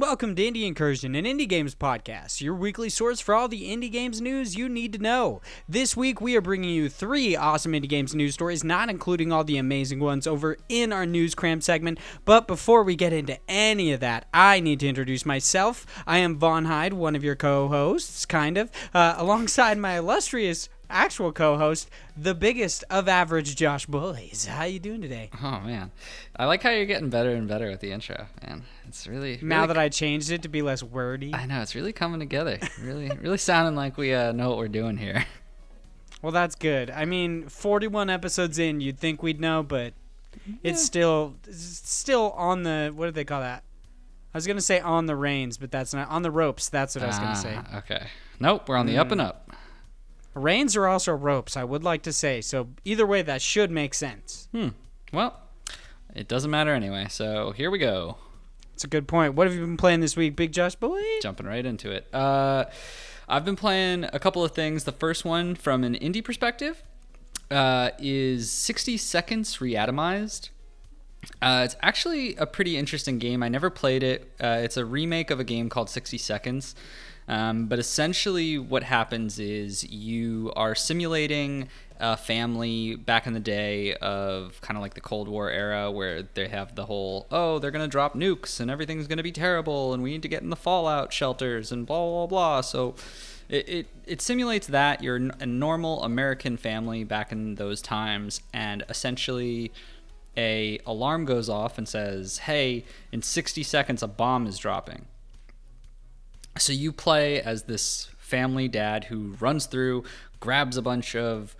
and welcome to Indie Incursion, an indie games podcast, your weekly source for all the indie games news you need to know. This week, we are bringing you 3 awesome indie games news stories, not including all the amazing ones over in our News Cram segment. But before we get into any of that, I need to introduce myself. I am Vaughn Hyde, one of your co-hosts, alongside my illustrious actual co-host, the biggest of average Josh Bullies. How you doing today? Oh man, I like how you're getting better and better with the intro, man. It's really now that I changed it to be less wordy. I know, it's really coming together. Really sounding like we know what we're doing here. Well, that's good. I mean, 41 episodes in, you'd think we'd know, but it's still on the, what do they call that? I was gonna say on the reins, but that's not on the ropes. That's what I was gonna say. Okay. Nope, we're on the up and up. Reins are also ropes, I would like to say. So either way, that should make sense. Well, it doesn't matter anyway, so here we go. That's a good point. What have you been playing this week, Big Josh Boy? Jumping right into it. I've been playing a couple of things. The first one, from an indie perspective, is 60 Seconds Reatomized. It's actually a pretty interesting game. I never played it. It's a remake of a game called 60 Seconds. But essentially what happens is you are simulating a family back in the day of kind of like the Cold War era, where they have the whole, they're going to drop nukes and everything's going to be terrible and we need to get in the fallout shelters and blah, blah, blah. So it simulates that. You're a normal American family back in those times, and essentially a alarm goes off and says, hey, in 60 seconds a bomb is dropping. So you play as this family dad who runs through, grabs a bunch of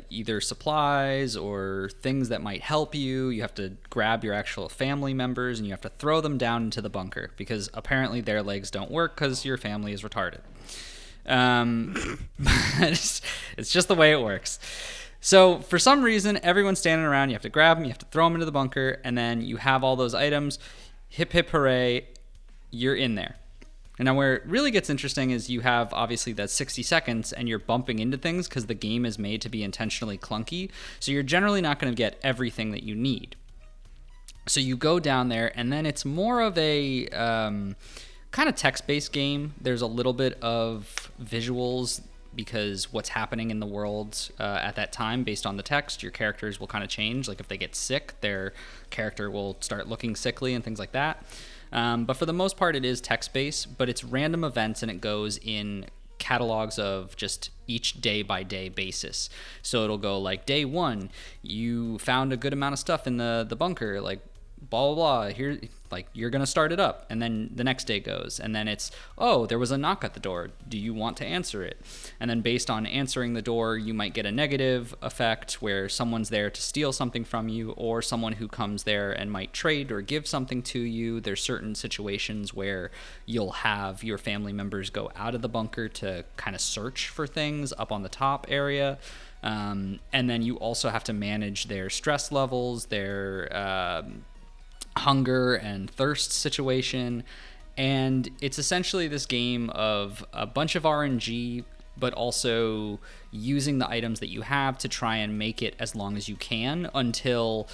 either supplies or things that might help you. You have to grab your actual family members and you have to throw them down into the bunker because apparently their legs don't work because your family is retarded. It's just the way it works. So for some reason, everyone's standing around. You have to grab them, you have to throw them into the bunker, and then you have all those items. Hip, hip, hooray, you're in there. And now where it really gets interesting is you have obviously that 60 seconds and you're bumping into things because the game is made to be intentionally clunky. So you're generally not going to get everything that you need. So you go down there, and then it's more of a kind of text-based game. There's a little bit of visuals because what's happening in the world at that time based on the text, your characters will kind of change. Like if they get sick, their character will start looking sickly and things like that. But for the most part, it is text-based, but it's random events, and it goes in catalogs of just each day-by-day basis. So it'll go like, day 1, you found a good amount of stuff in the bunker, like blah, blah, blah. Here, like, you're going to start it up. And then the next day goes. And then it's, there was a knock at the door. Do you want to answer it? And then based on answering the door, you might get a negative effect where someone's there to steal something from you, or someone who comes there and might trade or give something to you. There's certain situations where you'll have your family members go out of the bunker to kind of search for things up on the top area. And then you also have to manage their stress levels, their hunger and thirst situation. And it's essentially this game of a bunch of RNG, but also using the items that you have to try and make it as long as you can until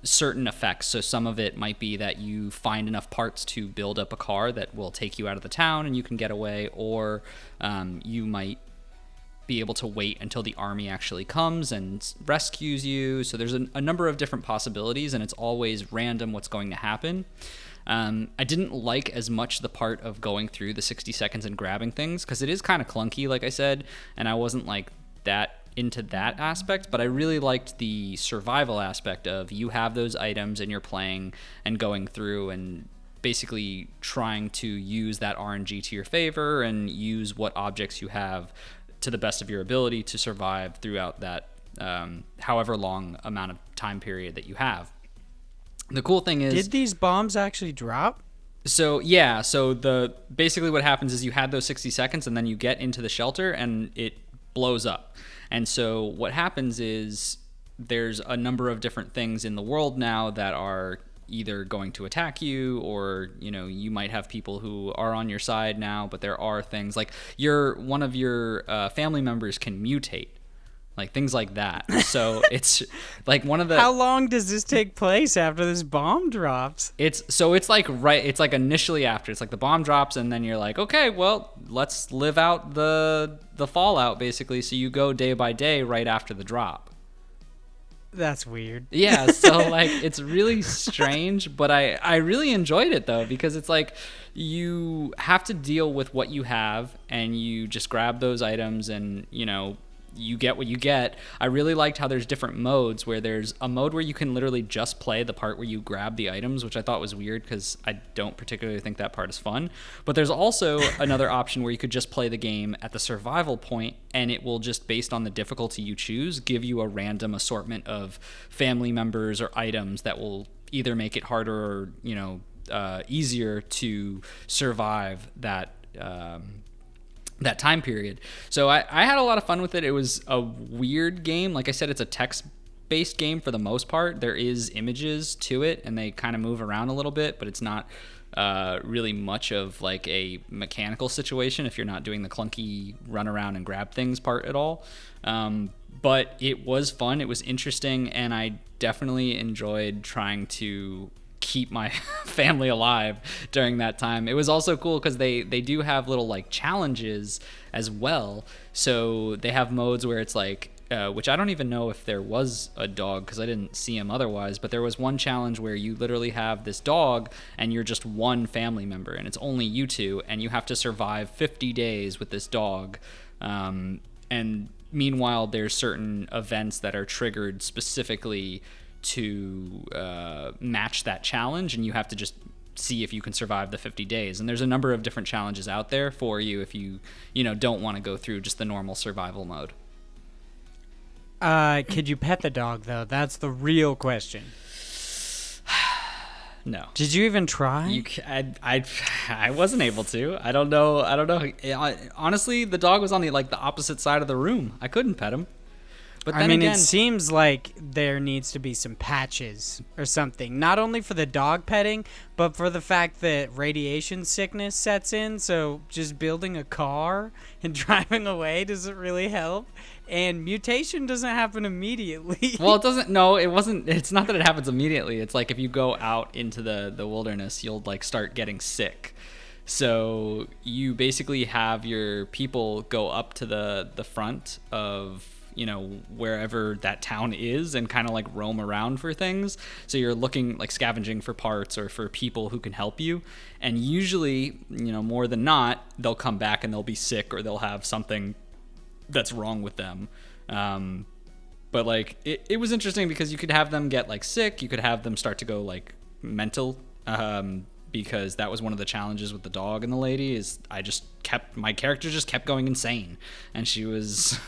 certain effects. So some of it might be that you find enough parts to build up a car that will take you out of the town and you can get away, or you might be able to wait until the army actually comes and rescues you. So there's a number of different possibilities, and it's always random what's going to happen. I didn't like as much the part of going through the 60 seconds and grabbing things because it is kind of clunky, like I said, and I wasn't like that into that aspect, but I really liked the survival aspect of you have those items and you're playing and going through and basically trying to use that RNG to your favor and use what objects you have to the best of your ability to survive throughout that however long amount of time period that you have. The cool thing is, did these bombs actually drop? So basically what happens is you had those 60 seconds and then you get into the shelter and it blows up. And so what happens is there's a number of different things in the world now that are either going to attack you, or you might have people who are on your side now, but there are things like one of your family members can mutate. like things like that. So it's like one of the. How long does this take place after this bomb drops? It's like it's like initially after, it's like the bomb drops, and then you're like, okay, well, let's live out the fallout basically. So you go day by day right after the drop. That's weird. Yeah, so like it's really strange, but I really enjoyed it though, because it's like you have to deal with what you have, and you just grab those items, and you get what you get. I really liked how there's different modes, where there's a mode where you can literally just play the part where you grab the items, which I thought was weird because I don't particularly think that part is fun. But there's also another option where you could just play the game at the survival point, and it will just, based on the difficulty you choose, give you a random assortment of family members or items that will either make it harder or easier to survive that time period. So I had a lot of fun with it. It was a weird game. Like I said, it's a text-based game for the most part. There is images to it, and they kind of move around a little bit, but it's not really much of like a mechanical situation if you're not doing the clunky run around and grab things part at all. But it was fun. It was interesting, and I definitely enjoyed trying to keep my family alive during that time. It was also cool because they do have little like challenges as well. So they have modes where it's like which I don't even know if there was a dog because I didn't see him otherwise, but there was one challenge where you literally have this dog and you're just one family member, and it's only you two, and you have to survive 50 days with this dog. And meanwhile, there's certain events that are triggered specifically to match that challenge, and you have to just see if you can survive the 50 days. And there's a number of different challenges out there for you if you don't want to go through just the normal survival mode. Could you pet the dog though? That's the real question. No. Did you even try? I wasn't able to. I don't know. Honestly, the dog was on the opposite side of the room. I couldn't pet him. But then again, it seems like there needs to be some patches or something, not only for the dog petting, but for the fact that radiation sickness sets in. So just building a car and driving away doesn't really help. And mutation doesn't happen immediately. Well, it doesn't. No, it wasn't. It's not that it happens immediately. It's like if you go out into the wilderness, you'll start getting sick. So you basically have your people go up to the front of wherever that town is and kind of roam around for things. So you're looking scavenging for parts or for people who can help you. And usually, more than not, they'll come back and they'll be sick or they'll have something that's wrong with them. But it was interesting because you could have them get sick. You could have them start to go mental. Because that was one of the challenges with the dog and the lady is my character just kept going insane, and she was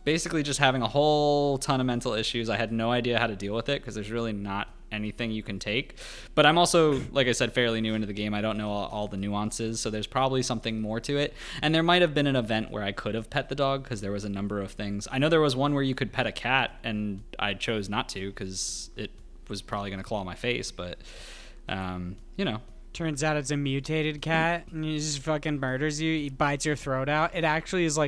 basically just having a whole ton of mental issues. I had no idea how to deal with it because there's really not anything you can take. But I'm also, like I said, fairly new into the game. I don't know all the nuances, so there's probably something more to it. And there might have been an event where I could have pet the dog because there was a number of things. I know there was one where you could pet a cat, and I chose not to because it was probably going to claw my face, but turns out it's a mutated cat and he just fucking murders you. He bites your throat out. It actually is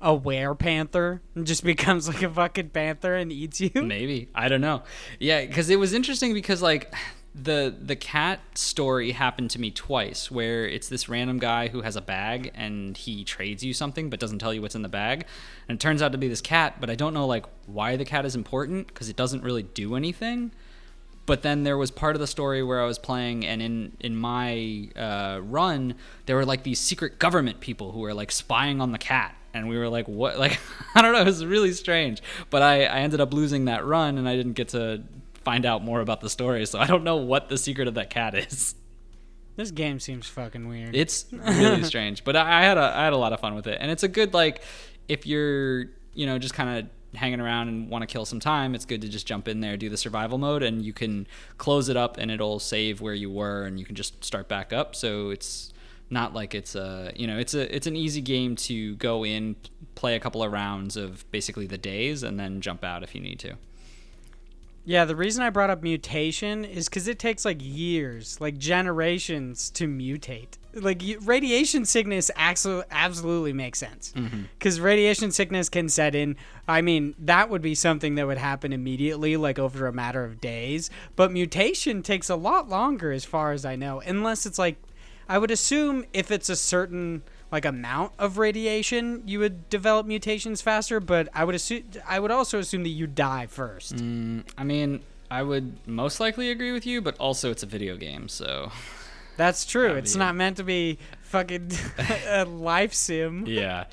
a were-panther and just becomes a fucking panther and eats you. Maybe. I don't know. Yeah, because it was interesting because the cat story happened to me twice, where it's this random guy who has a bag and he trades you something but doesn't tell you what's in the bag, and it turns out to be this cat, but I don't know why the cat is important because it doesn't really do anything. But then there was part of the story where I was playing, and in my run, there were these secret government people who were spying on the cat. And we were what? I don't know. It was really strange. But I ended up losing that run, and I didn't get to find out more about the story. So I don't know what the secret of that cat is. This game seems fucking weird. It's really strange. But I had a lot of fun with it. And it's a good, if you're, just kind of hanging around and want to kill some time, it's good to just jump in there, do the survival mode, and you can close it up and it'll save where you were and you can just start back up. So it's not it's it's an easy game to go in, play a couple of rounds of basically the days, and then jump out if you need to. Yeah, the reason I brought up mutation is because it takes like years, like generations to mutate. Like radiation sickness absolutely makes sense because radiation sickness can set in. I mean, that would be something that would happen immediately, like over a matter of days. But mutation takes a lot longer, as far as I know, unless it's like, I would assume if it's a certain like amount of radiation, you would develop mutations faster. But I would also assume that you die first. I mean, I would most likely agree with you, but also it's a video game, so. That's true. It's not meant to be fucking a life sim. Yeah.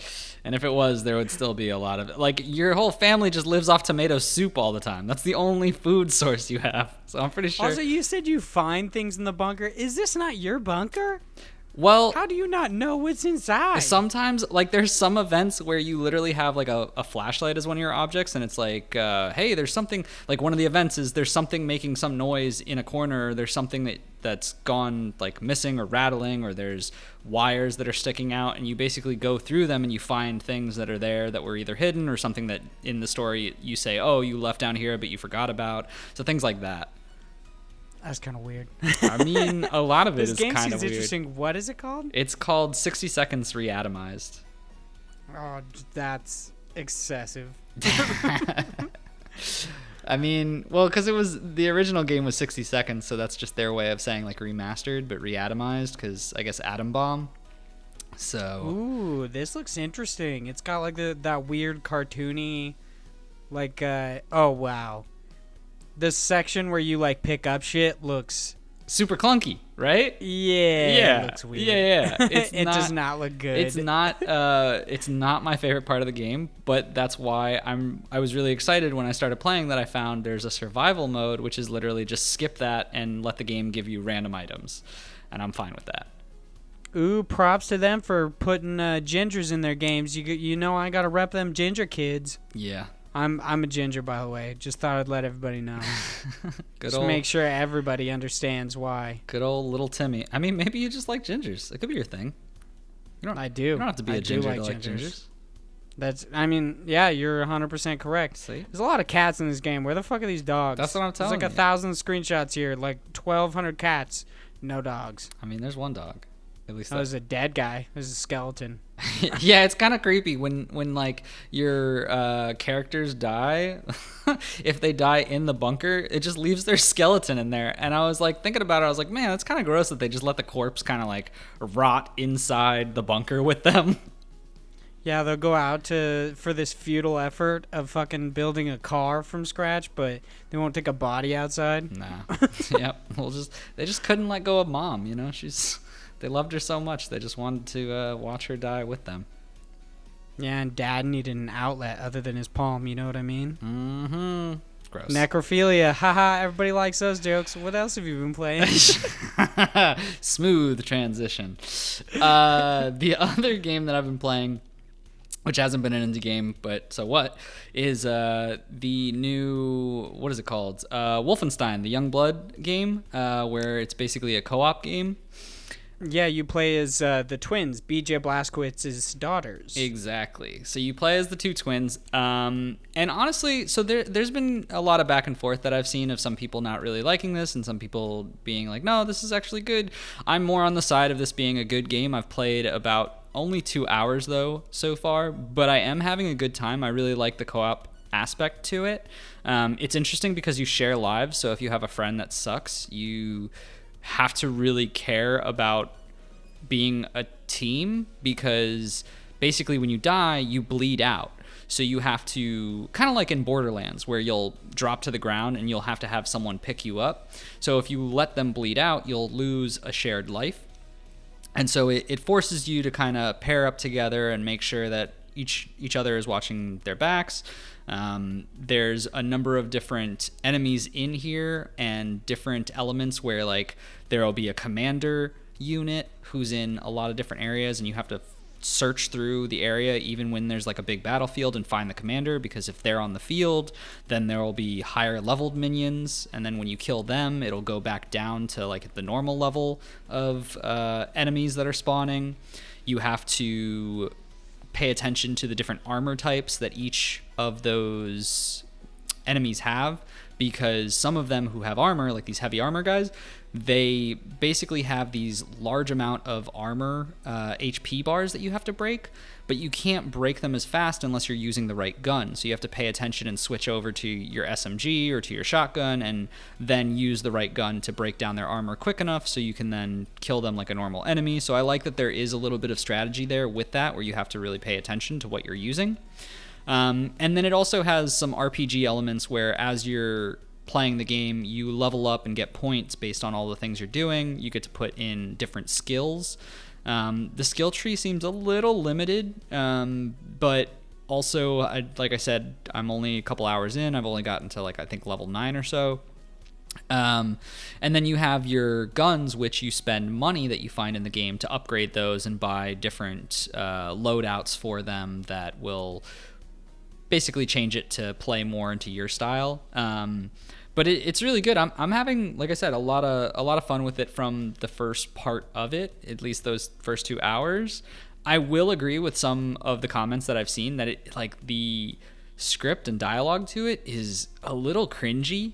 And if it was, there would still be a lot of, like, your whole family just lives off tomato soup all the time. That's the only food source you have. So I'm pretty sure. Also, you said you find things in the bunker. Is this not your bunker? Well, how do you not know what's inside? Sometimes, like, there's some events where you literally have, like, a flashlight as one of your objects, and it's like, hey, there's something, like, one of the events is there's something making some noise in a corner, or there's something that's gone, like, missing or rattling, or there's wires that are sticking out, and you basically go through them and you find things that are there that were either hidden or something that in the story you say, oh, you left down here, but you forgot about. So things like that. That's kind of weird. I mean, a lot of it is kind of weird. This game seems interesting. What is it called? It's called 60 Seconds Reatomized. Oh, that's excessive. I mean, well, because the original game was 60 seconds, so that's just their way of saying, like, remastered, but reatomized, because I guess Atom Bomb. So. Ooh, this looks interesting. It's got, like, that weird cartoony, like, oh, wow. This section where you like pick up shit looks super clunky, right? Yeah. It looks weird. Yeah. It does not look good. It's not my favorite part of the game, but that's why I was really excited when I started playing that I found there's a survival mode, which is literally just skip that and let the game give you random items, and I'm fine with that. Ooh, props to them for putting gingers in their games. You know I gotta rep them ginger kids. Yeah. I'm a ginger, by the way. Just thought I'd let everybody know. Just make sure everybody understands why. Good old little Timmy. I mean, maybe you just like gingers. It could be your thing. I do. You don't have to be a ginger to like gingers. Yeah, you're 100% correct. See? There's a lot of cats in this game. Where the fuck are these dogs? That's what I'm telling you. There's like 1,000 screenshots here, like 1,200 cats, no dogs. I mean, there's one dog. At least there's a dead guy. There's a skeleton. Yeah, it's kind of creepy when like your characters die. If they die in the bunker, it just leaves their skeleton in there. And I was like thinking about it. I was like, man, that's kind of gross that they just let the corpse kind of like rot inside the bunker with them. Yeah, they'll go out for this futile effort of fucking building a car from scratch, but they won't take a body outside. Nah. Yep. They just couldn't let go of Mom. You know, they loved her so much. They just wanted to watch her die with them. Yeah, and Dad needed an outlet other than his palm. You know what I mean? Mm-hmm. Gross. Necrophilia. Haha, everybody likes those jokes. What else have you been playing? Smooth transition. The other game that I've been playing, which hasn't been an indie game, but so what, is the new, what is it called? Wolfenstein, the Youngblood game, where it's basically a co-op game. Yeah, you play as the twins, BJ Blazkowicz's daughters. Exactly. So you play as the two twins. And honestly, so there's been a lot of back and forth that I've seen of some people not really liking this and some people being like, no, this is actually good. I'm more on the side of this being a good game. I've played about only 2 hours, though, so far, but I am having a good time. I really like the co-op aspect to it. It's interesting because you share lives, so if you have a friend that sucks, you have to really care about being a team, because basically when you die, you bleed out. So you have to, kind of like in Borderlands, where you'll drop to the ground and you'll have to have someone pick you up. So if you let them bleed out, you'll lose a shared life. And so it forces you to kind of pair up together and make sure that each other is watching their backs. There's a number of different enemies in here and different elements where, like, there will be a commander unit who's in a lot of different areas, and you have to search through the area even when there's like a big battlefield and find the commander, because if they're on the field, then there will be higher leveled minions, and then when you kill them, it'll go back down to like the normal level of enemies that are spawning. You have to pay attention to the different armor types that each of those enemies have, because some of them who have armor, like these heavy armor guys, they basically have these large amount of armor HP bars that you have to break, but you can't break them as fast unless you're using the right gun. So you have to pay attention and switch over to your SMG or to your shotgun, and then use the right gun to break down their armor quick enough so you can then kill them like a normal enemy. So I like that there is a little bit of strategy there with that, where you have to really pay attention to what you're using. And then it also has some RPG elements where, as you're playing the game, you level up and get points based on all the things you're doing. You get to put in different skills. The skill tree seems a little limited, but also, like I said, I'm only a couple hours in. I've only gotten to, like, I think level 9 or so. And then you have your guns, which you spend money that you find in the game to upgrade those and buy different loadouts for them that will basically change it to play more into your style. But it's really good. I'm having, like I said, a lot of fun with it from the first part of it, at least those first 2 hours. I will agree with some of the comments that I've seen that it, like, the script and dialogue to it is a little cringy.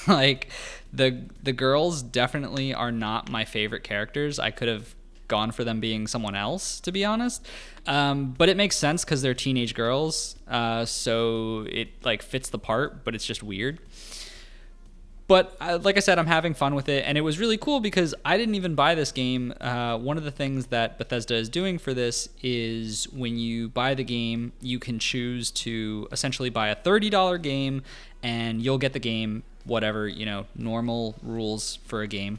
Like, the girls definitely are not my favorite characters. I could have gone for them being someone else, to be honest. But it makes sense because they're teenage girls, so it, like, fits the part, but it's just weird. But like I said, I'm having fun with it, and it was really cool because I didn't even buy this game. One of the things that Bethesda is doing for this is, when you buy the game, you can choose to essentially buy a $30 game, and you'll get the game, whatever, normal rules for a game.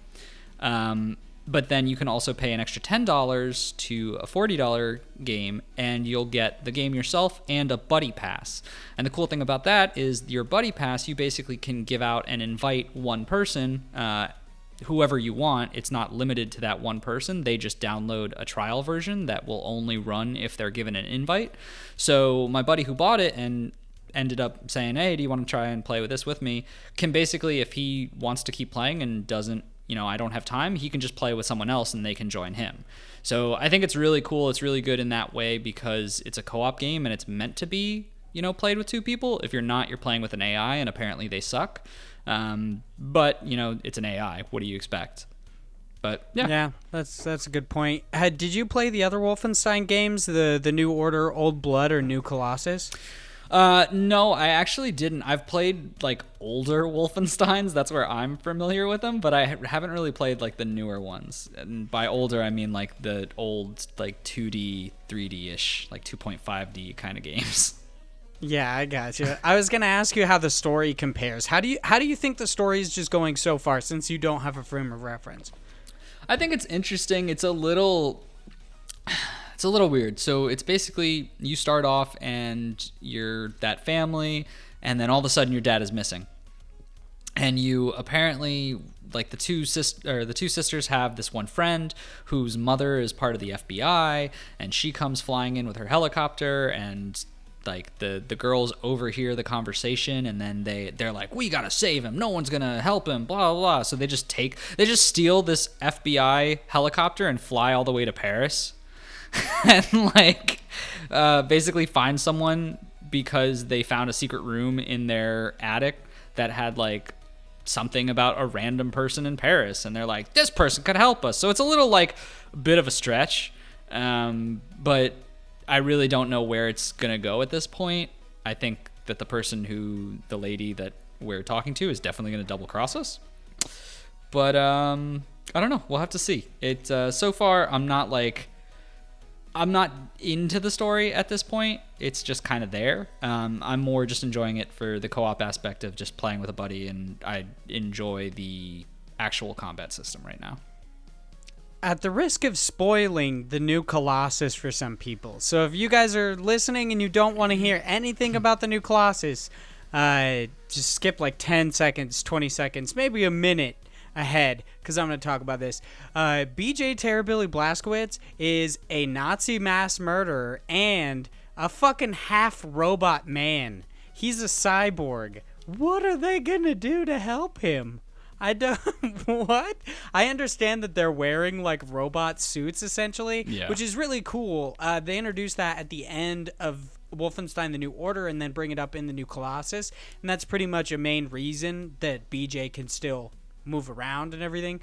But then you can also pay an extra $10 to a $40 game, and you'll get the game yourself and a buddy pass. And the cool thing about that is, your buddy pass, you basically can give out and invite one person, whoever you want. It's not limited to that one person. They just download a trial version that will only run if they're given an invite. So my buddy who bought it and ended up saying, hey, do you want to try and play with this with me, can basically, if he wants to keep playing and doesn't, I don't have time, he can just play with someone else and they can join him. So I think it's really cool. It's really good in that way because it's a co-op game and it's meant to be, played with 2 people. If you're not, you're playing with an AI, and apparently they suck. But, it's an AI. What do you expect? But yeah, that's a good point. Did you play the other Wolfenstein games, the New Order, Old Blood, or New Colossus? No, I actually didn't. I've played, like, older Wolfensteins. That's where I'm familiar with them, but I haven't really played, like, the newer ones. And by older, I mean, like, the old, like, 2D, 3D-ish, like 2.5D kind of games. Yeah, I gotcha. I was gonna ask you how the story compares. How do you think the story is just going so far, since you don't have a frame of reference? I think it's interesting. It's a little weird. So it's basically, you start off and you're that family, and then all of a sudden your dad is missing. And you apparently, like, the two sisters have this one friend whose mother is part of the FBI, and she comes flying in with her helicopter, and, like, the girls overhear the conversation, and then they're like, we gotta save him, no one's gonna help him, blah blah blah. So they just steal this FBI helicopter and fly all the way to Paris. And, like, basically find someone because they found a secret room in their attic that had, like, something about a random person in Paris, and they're like, this person could help us. So it's a little, like, a bit of a stretch, but I really don't know where it's gonna go at this point. I think that the lady that we're talking to is definitely gonna double cross us, but I don't know, we'll have to see. It so far, I'm not into the story at this point. It's just kind of there. I'm more just enjoying it for the co-op aspect of just playing with a buddy, and I enjoy the actual combat system right now. At the risk of spoiling the new Colossus for some people, so if you guys are listening and you don't want to hear anything about the new Colossus, just skip like 10 seconds, 20 seconds, maybe a minute ahead, because I'm going to talk about this. BJ Terribilly Blazkowicz is a Nazi mass murderer and a fucking half robot man. He's a cyborg. What are they going to do to help him? I don't... What? I understand that they're wearing, like, robot suits, essentially, yeah, which is really cool. They introduced that at the end of Wolfenstein The New Order and then bring it up in the new Colossus. And that's pretty much a main reason that BJ can still move around and everything.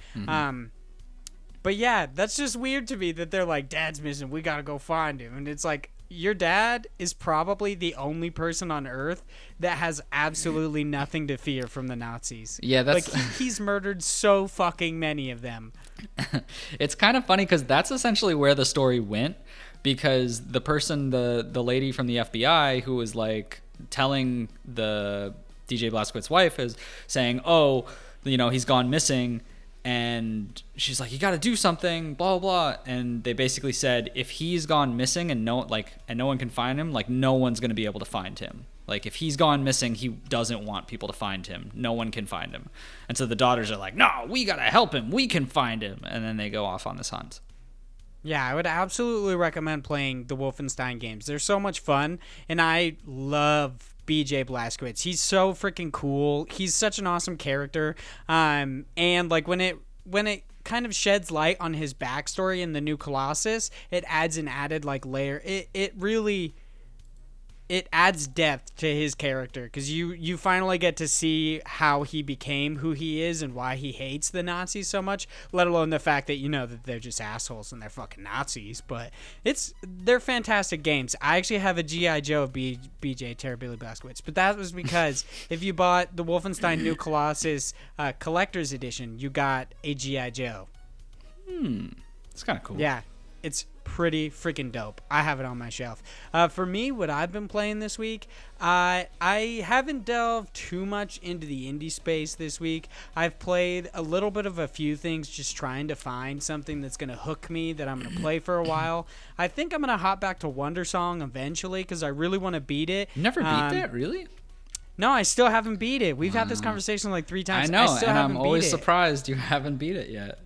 But yeah, that's just weird to me that they're like, Dad's missing, we gotta go find him. And it's like, your dad is probably the only person on Earth that has absolutely nothing to fear from the Nazis. Yeah, that's... Like, he's murdered so fucking many of them. It's kind of funny because that's essentially where the story went, because the person, the lady from the FBI who was like telling the DJ Blazkowicz's wife is saying, oh, you know, he's gone missing. And she's like, you got to do something, blah, blah, blah. And they basically said, if he's gone missing and no one can find him, like, no one's going to be able to find him. Like, if he's gone missing, he doesn't want people to find him. No one can find him. And so the daughters are like, no, we got to help him. We can find him. And then they go off on this hunt. Yeah, I would absolutely recommend playing the Wolfenstein games. They're so much fun, and I love BJ Blazkowicz. He's so freaking cool. He's such an awesome character. And like when it kind of sheds light on his backstory in the new Colossus, it adds an added like layer. It really adds depth to his character, because you finally get to see how he became who he is and why he hates the Nazis so much, let alone the fact that, you know, that they're just assholes and they're fucking Nazis. But they're fantastic games. I actually have a G.I. Joe of BJ Terribilly Blazkowicz, but that was because if you bought the Wolfenstein New Colossus Collector's Edition, you got a G.I. Joe. It's kind of cool. Yeah, it's pretty freaking dope. I have it on my shelf. For me, what I've been playing this week, I haven't delved too much into the indie space this week. I've played a little bit of a few things, just trying to find something that's going to hook me that I'm going to play for a while. I think I'm going to hop back to Wondersong eventually, because I really want to beat it. You never beat that, really? No, I still haven't beat it. We've had this conversation like 3 times. I know, I still and haven't I'm always beat it. surprised you haven't beat it yet.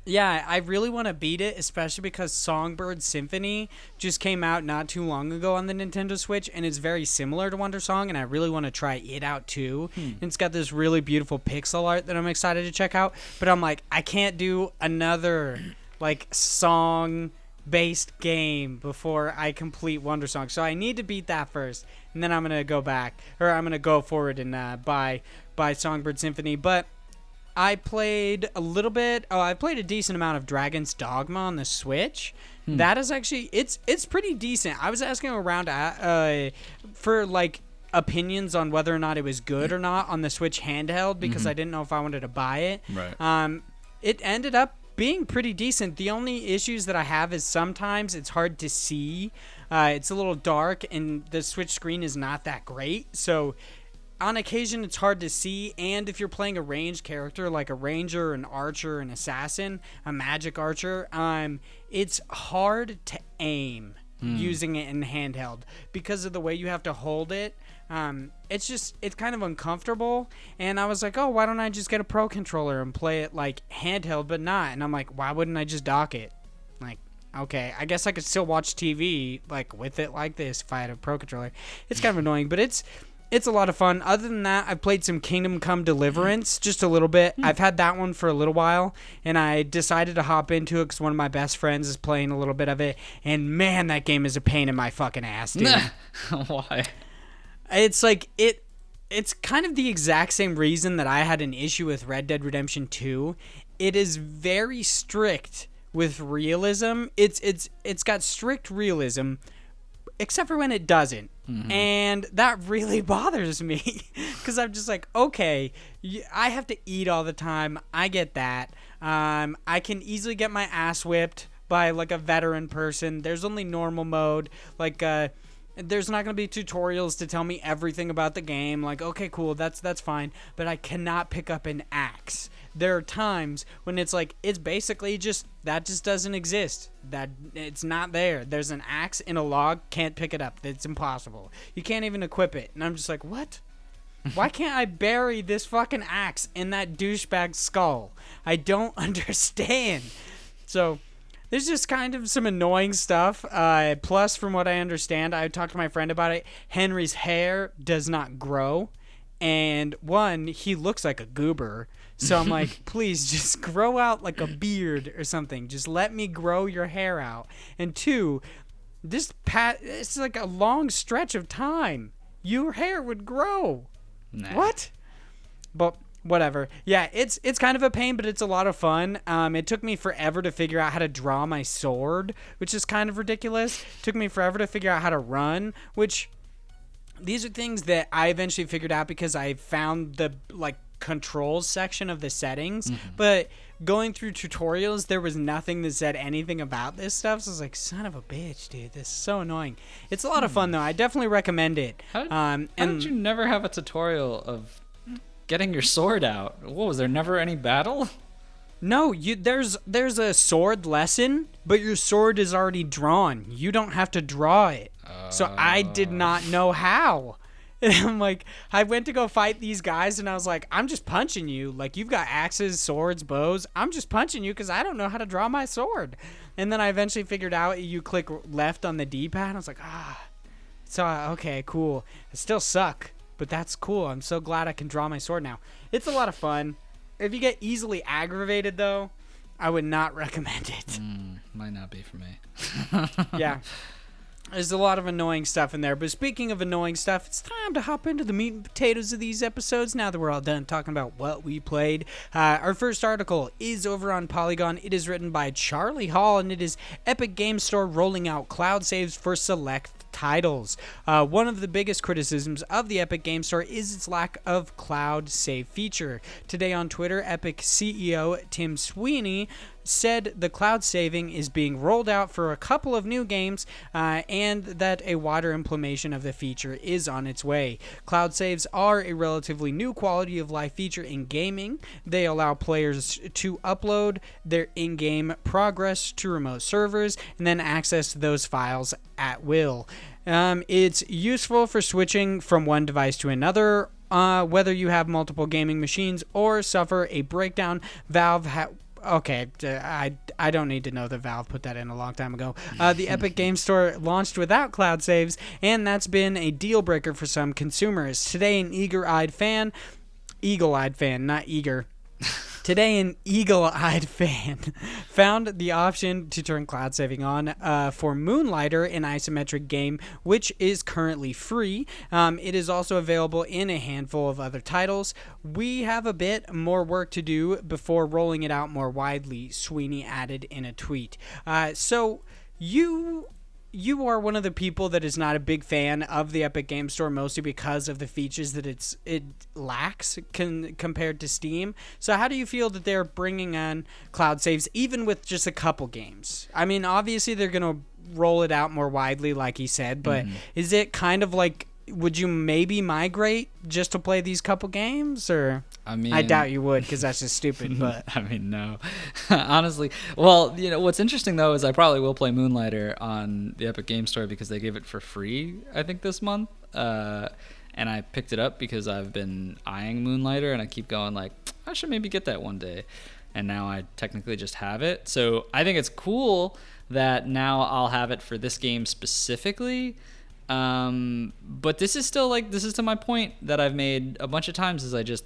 Yeah, I really want to beat it, especially because Songbird Symphony just came out not too long ago on the Nintendo Switch, and it's very similar to Wondersong, and I really want to try it out too. And it's got this really beautiful pixel art that I'm excited to check out, but I'm like, I can't do another like song-based game before I complete Wondersong, so I need to beat that first, and then I'm going to go back, or I'm going to go forward and buy Songbird Symphony. But I played a little bit. I played a decent amount of Dragon's Dogma on the Switch. That is actually, it's pretty decent. I was asking around for like opinions on whether or not it was good or not on the Switch handheld, because I didn't know if I wanted to buy it. Right. It ended up being pretty decent. The only issues that I have is sometimes it's hard to see. It's a little dark, and the Switch screen is not that great. So on occasion, it's hard to see, and if you're playing a ranged character like a ranger, an archer, an assassin, a magic archer, it's hard to aim using it in handheld because of the way you have to hold it. It's kind of uncomfortable, and I was like, oh, why don't I just get a Pro Controller and play it like handheld, but not? And I'm like, why wouldn't I just dock it? Like, okay, I guess I could still watch TV like with it like this if I had a Pro Controller. It's kind of annoying, but it's a lot of fun. Other than that, I played some Kingdom Come Deliverance just a little bit. I've had that one for a little while, and I decided to hop into it because one of my best friends is playing a little bit of it, and man, that game is a pain in my fucking ass, dude. Why? It's like, it's kind of the exact same reason that I had an issue with Red Dead Redemption 2. It is very strict with realism. It's got strict realism, except for when it doesn't. And that really bothers me because I'm just like, okay, I have to eat all the time. I get that. I can easily get my ass whipped by like a veteran person. There's only normal mode. Like, there's not going to be tutorials to tell me everything about the game. Like, okay, cool, that's fine. But I cannot pick up an axe. There are times when it's like, it's basically just, that just doesn't exist. That it's not there. There's an axe in a log, can't pick it up. It's impossible. You can't even equip it. And I'm just like, what? Why can't I bury this fucking axe in that douchebag's skull? I don't understand. So there's just kind of some annoying stuff. Plus, from what I understand, I talked to my friend about it, Henry's hair does not grow. And one, he looks like a goober. So I'm like, please just grow out like a beard or something. Just let me grow your hair out. And two, it's like a long stretch of time. Your hair would grow. Nah. What? But whatever. Yeah, it's kind of a pain, but it's a lot of fun. It took me forever to figure out how to draw my sword, which is kind of ridiculous. It took me forever to figure out how to run, which these are things that I eventually figured out because I found the controls section of the settings. But going through tutorials, there was nothing that said anything about this stuff. So I was like, son of a bitch, dude, this is so annoying. It's a lot of fun though. I definitely recommend it. How did you never have a tutorial of getting your sword out? What, was there never any battle? No, there's a sword lesson, but your sword is already drawn. You don't have to draw it. So I did not know how. And I'm like, I went to go fight these guys, and I was like, I'm just punching you. Like, you've got axes, swords, bows. I'm just punching you because I don't know how to draw my sword. And then I eventually figured out you click left on the D-pad. And I was like, So, okay, cool. I still suck, but that's cool. I'm so glad I can draw my sword now. It's a lot of fun. If you get easily aggravated, though, I would not recommend it. Might not be for me. Yeah. There's a lot of annoying stuff in there. But speaking of annoying stuff, it's time to hop into the meat and potatoes of these episodes now that we're all done talking about what we played. Our first article is over on Polygon. It is written by Charlie Hall, and it is Epic Games Store rolling out cloud saves for select titles. One of the biggest criticisms of the Epic Games Store is its lack of cloud save feature. Today on Twitter, Epic CEO Tim Sweeney said the cloud saving is being rolled out for a couple of new games and that a wider implementation of the feature is on its way. Cloud saves are a relatively new quality of life feature in gaming. They allow players to upload their in-game progress to remote servers and then access those files at will. It's useful for switching from one device to another, whether you have multiple gaming machines or suffer a breakdown. Valve Okay, I don't need to know that Valve put that in a long time ago. The Epic Games Store launched without cloud saves, and that's been a deal breaker for some consumers. Today, an eagle-eyed fan, not eager. Today, an eagle-eyed fan found the option to turn cloud saving on for Moonlighter, an isometric game, which is currently free. It is also available in a handful of other titles. We have a bit more work to do before rolling it out more widely, Sweeney added in a tweet. So you are one of the people that is not a big fan of the Epic Games Store, mostly because of the features that it lacks compared to Steam. So how do you feel that they're bringing on cloud saves, even with just a couple games? I mean, obviously they're going to roll it out more widely, like he said, but is it kind of like, would you maybe migrate just to play these couple games? Or I mean, I doubt you would, because that's just stupid. But I mean, no. Honestly, well, what's interesting though is I probably will play Moonlighter on the Epic Games Store because they gave it for free, I think, this month. And I picked it up because I've been eyeing Moonlighter, and I keep going like, I should maybe get that one day. And now I technically just have it. So I think it's cool that now I'll have it for this game specifically. But this is still this is to my point that I've made a bunch of times, is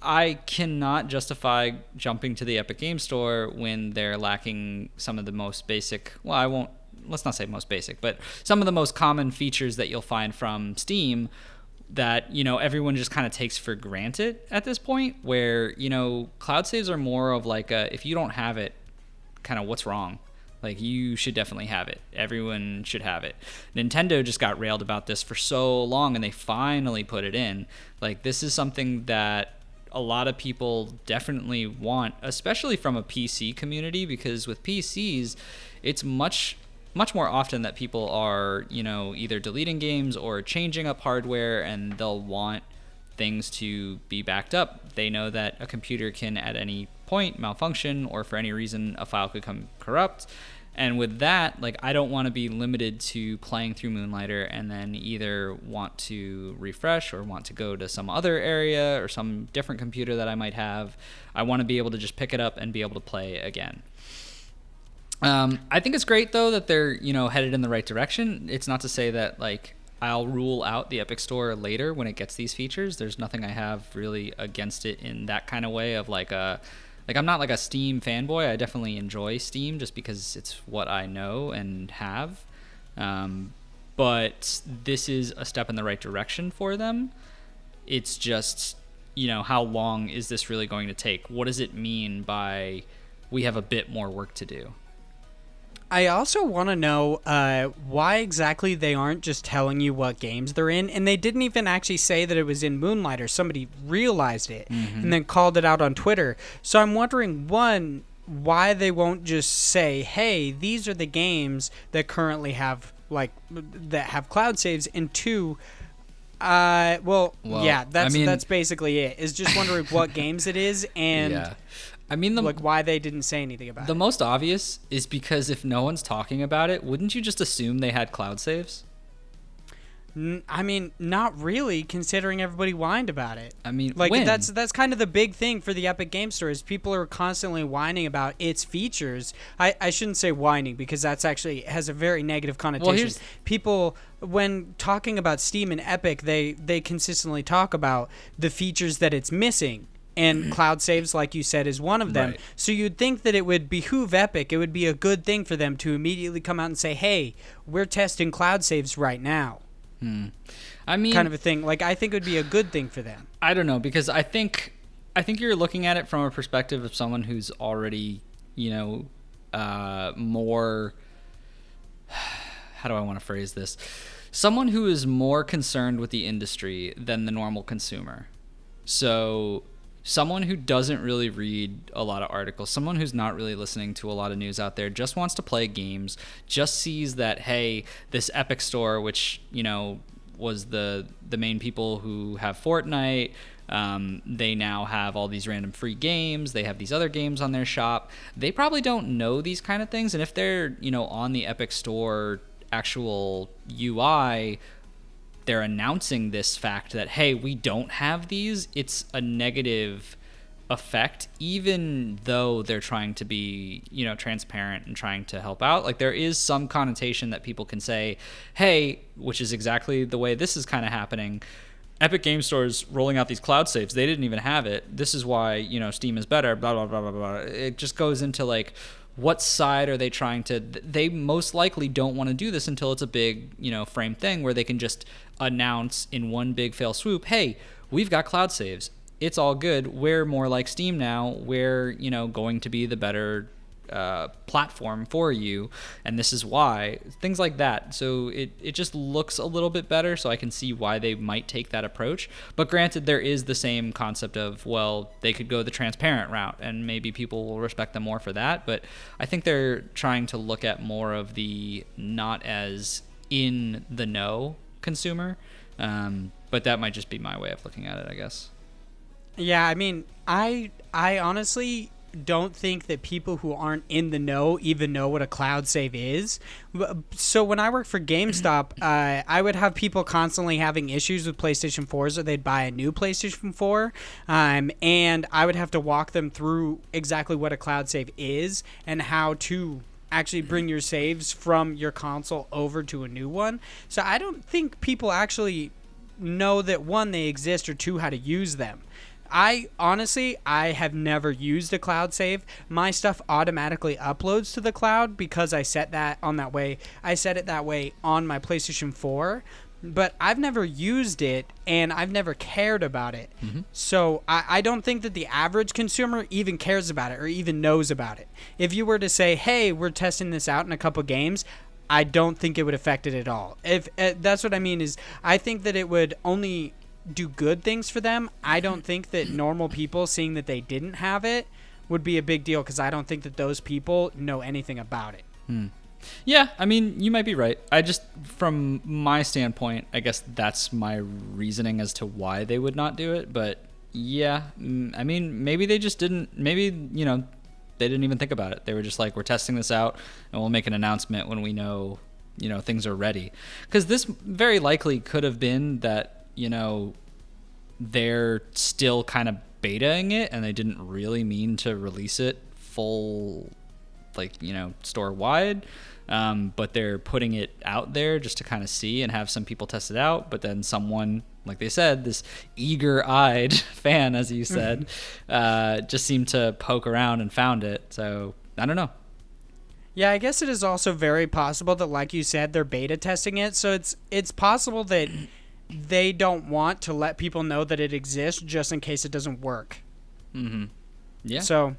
I cannot justify jumping to the Epic Games Store when they're lacking some of the most basic, let's not say most basic, but some of the most common features that you'll find from Steam that, everyone just kind of takes for granted at this point, where, cloud saves are more of if you don't have it, kind of what's wrong? You should definitely have it. Everyone should have it. Nintendo just got railed about this for so long, and they finally put it in. This is something that a lot of people definitely want, especially from a PC community, because with PCs, it's much more often that people are, either deleting games or changing up hardware, and they'll want things to be backed up. They know that a computer can at any point malfunction, or for any reason a file could come corrupt. And with that, I don't want to be limited to playing through Moonlighter and then either want to refresh or want to go to some other area or some different computer that I might have. I want to be able to just pick it up and be able to play again. I think it's great though that they're, headed in the right direction. It's not to say that I'll rule out the Epic Store later when it gets these features. There's nothing I have really against it in that kind of way of I'm not a Steam fanboy. I definitely enjoy Steam just because it's what I know and have. But this is a step in the right direction for them. It's just, how long is this really going to take? What does it mean by we have a bit more work to do? I also want to know why exactly they aren't just telling you what games they're in, and they didn't even actually say that it was in Moonlighter. Somebody realized it and then called it out on Twitter. So I'm wondering, one, why they won't just say, hey, these are the games that currently have that have cloud saves, and two, that's basically it. Is just wondering what games it is and why they didn't say anything about it. The most obvious is because if no one's talking about it, wouldn't you just assume they had cloud saves? I mean, not really, considering everybody whined about it. I mean, that's kind of the big thing for the Epic Game Store is people are constantly whining about its features. I shouldn't say whining because that's actually has a very negative connotation. Well, people, when talking about Steam and Epic, they consistently talk about the features that it's missing. And cloud saves, like you said, is one of them. Right. So you'd think that it would behoove Epic. It would be a good thing for them to immediately come out and say, hey, we're testing cloud saves right now. I mean, kind of a thing. I think it would be a good thing for them. I don't know, because I think you're looking at it from a perspective of someone who's already, more, how do I want to phrase this? Someone who is more concerned with the industry than the normal consumer. So someone who doesn't really read a lot of articles, someone who's not really listening to a lot of news out there, just wants to play games, just sees that, hey, this Epic Store, which, was the main people who have Fortnite, they now have all these random free games, they have these other games on their shop. They probably don't know these kind of things, and if they're, on the Epic Store actual UI, they're announcing this fact that, hey, we don't have these, it's a negative effect, even though they're trying to be, transparent and trying to help out. There is some connotation that people can say, hey, which is exactly the way this is kind of happening. Epic Game Store's rolling out these cloud saves. They didn't even have it. This is why, Steam is better, blah, blah, blah, blah, blah. It just goes into what side are they trying to... They most likely don't want to do this until it's a big, frame thing where they can just announce in one big fail swoop, hey, we've got cloud saves. It's all good. We're more like Steam now. We're, going to be the better platform for you, and this is why. Things like that. So it just looks a little bit better, so I can see why they might take that approach. But granted, there is the same concept of, well, they could go the transparent route, and maybe people will respect them more for that. But I think they're trying to look at more of the not as in the know consumer. But that might just be my way of looking at it, I guess. Yeah, I mean, I honestly don't think that people who aren't in the know even know what a cloud save is. So when I worked for GameStop, I would have people constantly having issues with PlayStation 4s, or they'd buy a new PlayStation 4, and I would have to walk them through exactly what a cloud save is and how to actually bring your saves from your console over to a new one. So I don't think people actually know that, one, they exist, or two, how to use them. I have never used a cloud save. My stuff automatically uploads to the cloud because I set that on that way. I set it that way on my PlayStation 4, but I've never used it and I've never cared about it. Mm-hmm. So I don't think that the average consumer even cares about it or even knows about it. If you were to say, hey, we're testing this out in a couple games, I don't think it would affect it at all. If that's what I mean is, I think that it would only do good things for them. I don't think that normal people seeing that they didn't have it would be a big deal, because I don't think that those people know anything about it. Yeah, I mean, you might be right. I just, from my standpoint, I guess that's my reasoning as to why they would not do it. But yeah, I mean, maybe they just didn't, maybe, they didn't even think about it. They were just like, we're testing this out and we'll make an announcement when we know, things are ready. Because this very likely could have been that, they're still kind of betaing it and they didn't really mean to release it full, store wide. But they're putting it out there just to kind of see and have some people test it out. But then someone, like they said, this eager-eyed fan, as you said, just seemed to poke around and found it. So I don't know. Yeah, I guess it is also very possible that, like you said, they're beta testing it. So it's possible that they don't want to let people know that it exists just in case it doesn't work. Mm-hmm. Yeah. So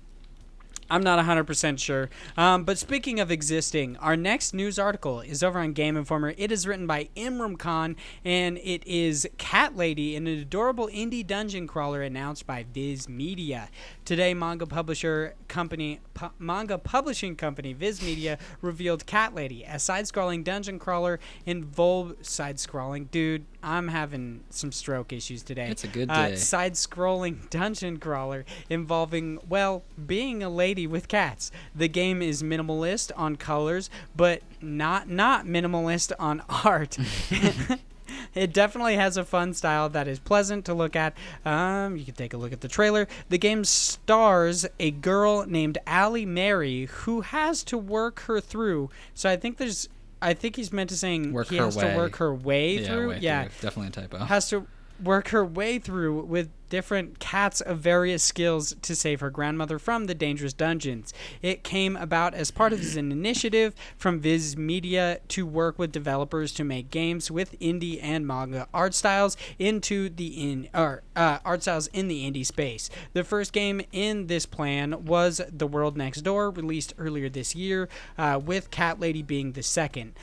I'm not 100% sure. But speaking of existing, our next news article is over on Game Informer. It is written by Imran Khan, and it is Cat Lady, an adorable indie dungeon crawler announced by Viz Media. Today, manga publishing company Viz Media revealed Cat Lady, a side-scrolling dungeon crawler side-scrolling. Dude, I'm having some stroke issues today. It's a good day. Side-scrolling dungeon crawler involving, well, being a lady with cats. The game is minimalist on colors, but not minimalist on art. It definitely has a fun style that is pleasant to look at. You can take a look at the trailer. The game stars a girl named Allie Mary who has to work her through. So I think he's meant to saying he has to work her way through. Yeah, definitely a typo. Has to work her way through with different cats of various skills to save her grandmother from the dangerous dungeons. It came about as part of an initiative from Viz Media to work with developers to make games with indie and manga art styles art styles in the indie space. The first game in this plan was The World Next Door, released earlier this year, with Cat Lady being the second.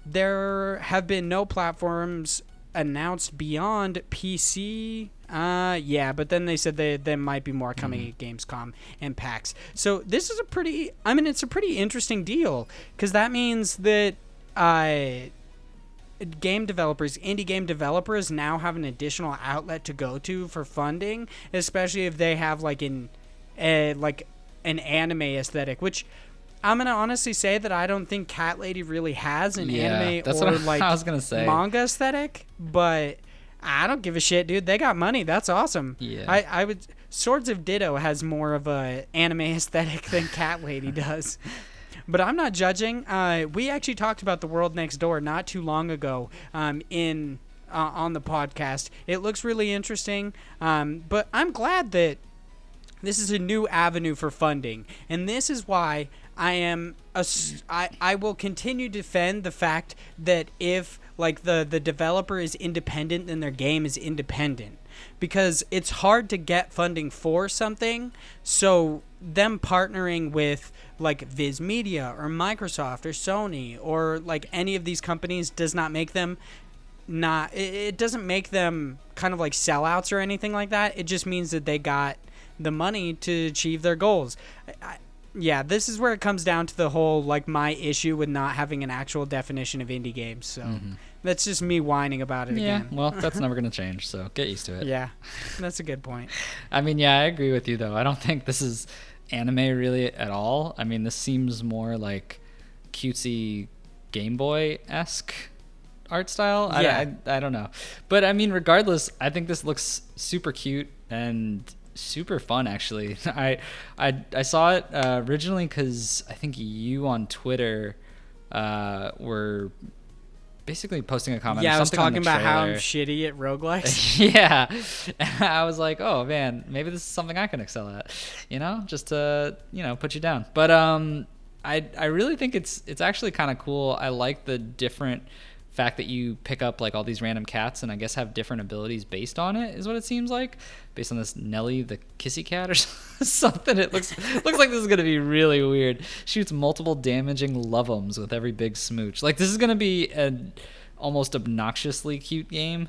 There have been no platforms announced beyond PC. But then they said there might be more coming at Gamescom and PAX. So this is it's a pretty interesting deal, because that means that indie game developers now have an additional outlet to go to for funding, especially if they have an anime aesthetic, which I'm going to honestly say that I don't think Cat Lady really has an anime or I was gonna say. Manga aesthetic, but I don't give a shit, dude. They got money. That's awesome. Yeah. I would Swords of Ditto has more of a anime aesthetic than Cat Lady does. But I'm not judging. We actually talked about The World Next Door not too long ago on the podcast. It looks really interesting. But I'm glad that this is a new avenue for funding, and this is why I will continue to defend the fact that if the developer is independent, then their game is independent, because it's hard to get funding for something. So them partnering with Viz Media or Microsoft or Sony or any of these companies does not make them it doesn't make them kind of sellouts or anything like that. It just means that they got the money to achieve their goals. This is where it comes down to the whole my issue with not having an actual definition of indie games. So that's just me whining about it again. Well, that's never going to change, so get used to it. Yeah, that's a good point. I I agree with you, though. I don't think this is anime really at all. This seems more like cutesy Game Boy-esque art style. Yeah. I don't know. But regardless, I think this looks super cute and super fun, actually. I saw it originally because I think you on Twitter were basically posting a comment. Yeah, or I was something talking about how I'm trailer. shitty at roguelikes. Yeah, and I was like, oh man, maybe this is something I can excel at, just to put you down. But I really think it's actually kind of cool. I like the different fact that you pick up all these random cats and I guess have different abilities based on it, is what it seems like, based on this Nelly the kissy cat or something. It looks like this is gonna be really weird. Shoots multiple damaging loveums with every big smooch. This is gonna be an almost obnoxiously cute game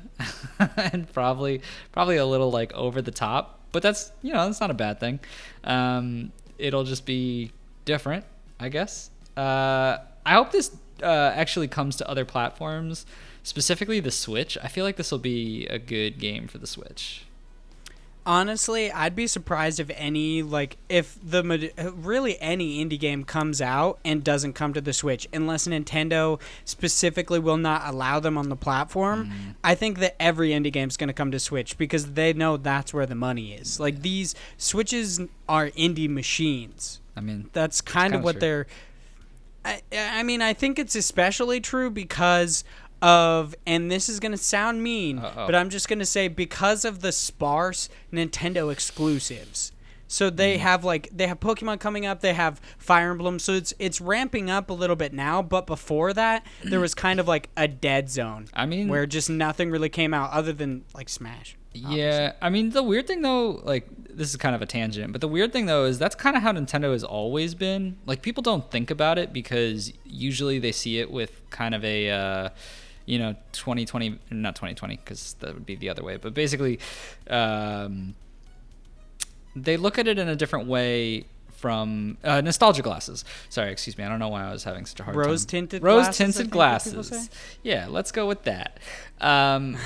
and probably a little over the top, but that's that's not a bad thing. It'll just be different, I guess. I hope this actually comes to other platforms, specifically the Switch. I feel like this will be a good game for the Switch. Honestly, I'd be surprised if any really any indie game comes out and doesn't come to the Switch, unless Nintendo specifically will not allow them on the platform. I think that every indie game is going to come to Switch because they know that's where the money is. These Switches are indie machines. That's kind of what they're. I think it's especially true because of, and this is going to sound mean, but I'm just going to say because of the sparse Nintendo exclusives. So they have Pokemon coming up, they have Fire Emblem, so it's ramping up a little bit now, but before that there was kind of like a dead zone. I mean, where just nothing really came out other than like Smash. Obviously. Yeah, I mean, the weird thing though, like, this is kind of a tangent, but the weird thing though is that's kind of how Nintendo has always been. Like, people don't think about it because usually they see it with kind of a 2020, not 2020 because that would be the other way, but basically they look at it in a different way from nostalgia glasses. Sorry, excuse me. I don't know why I was having such a hard time. Rose-tinted glasses. Yeah, let's go with that.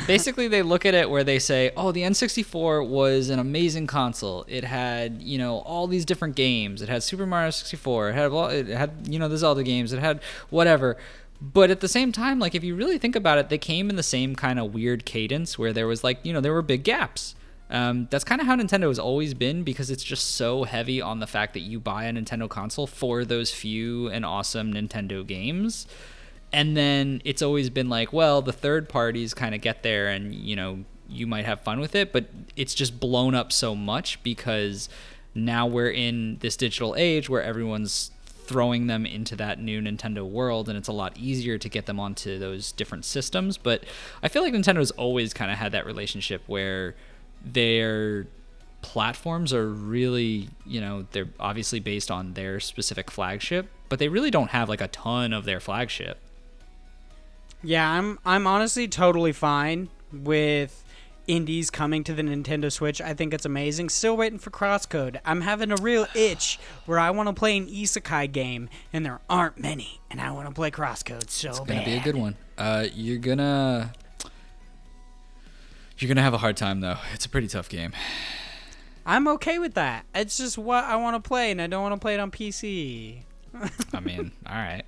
Basically, they look at it where they say, oh, the N64 was an amazing console. It had, all these different games. It had Super Mario 64. It had the Zelda games. It had whatever. But at the same time, like, if you really think about it, they came in the same kind of weird cadence where there was, like, there were big gaps. That's kind of how Nintendo has always been because it's just so heavy on the fact that you buy a Nintendo console for those few and awesome Nintendo games. And then it's always been like, well, the third parties kind of get there and, you might have fun with it, but it's just blown up so much because now we're in this digital age where everyone's throwing them into that new Nintendo world, and it's a lot easier to get them onto those different systems. But I feel like Nintendo's always kind of had that relationship where their platforms are really, they're obviously based on their specific flagship, but they really don't have like a ton of their flagship. Yeah, I'm honestly totally fine with indies coming to the Nintendo Switch. I think it's amazing. Still waiting for Crosscode. I'm having a real itch where I want to play an isekai game, and there aren't many, and I want to play Crosscode so bad. It's gonna be a good one. You're gonna have a hard time though. It's a pretty tough game. I'm okay with that. It's just what I want to play, and I don't want to play it on PC. I mean, all right.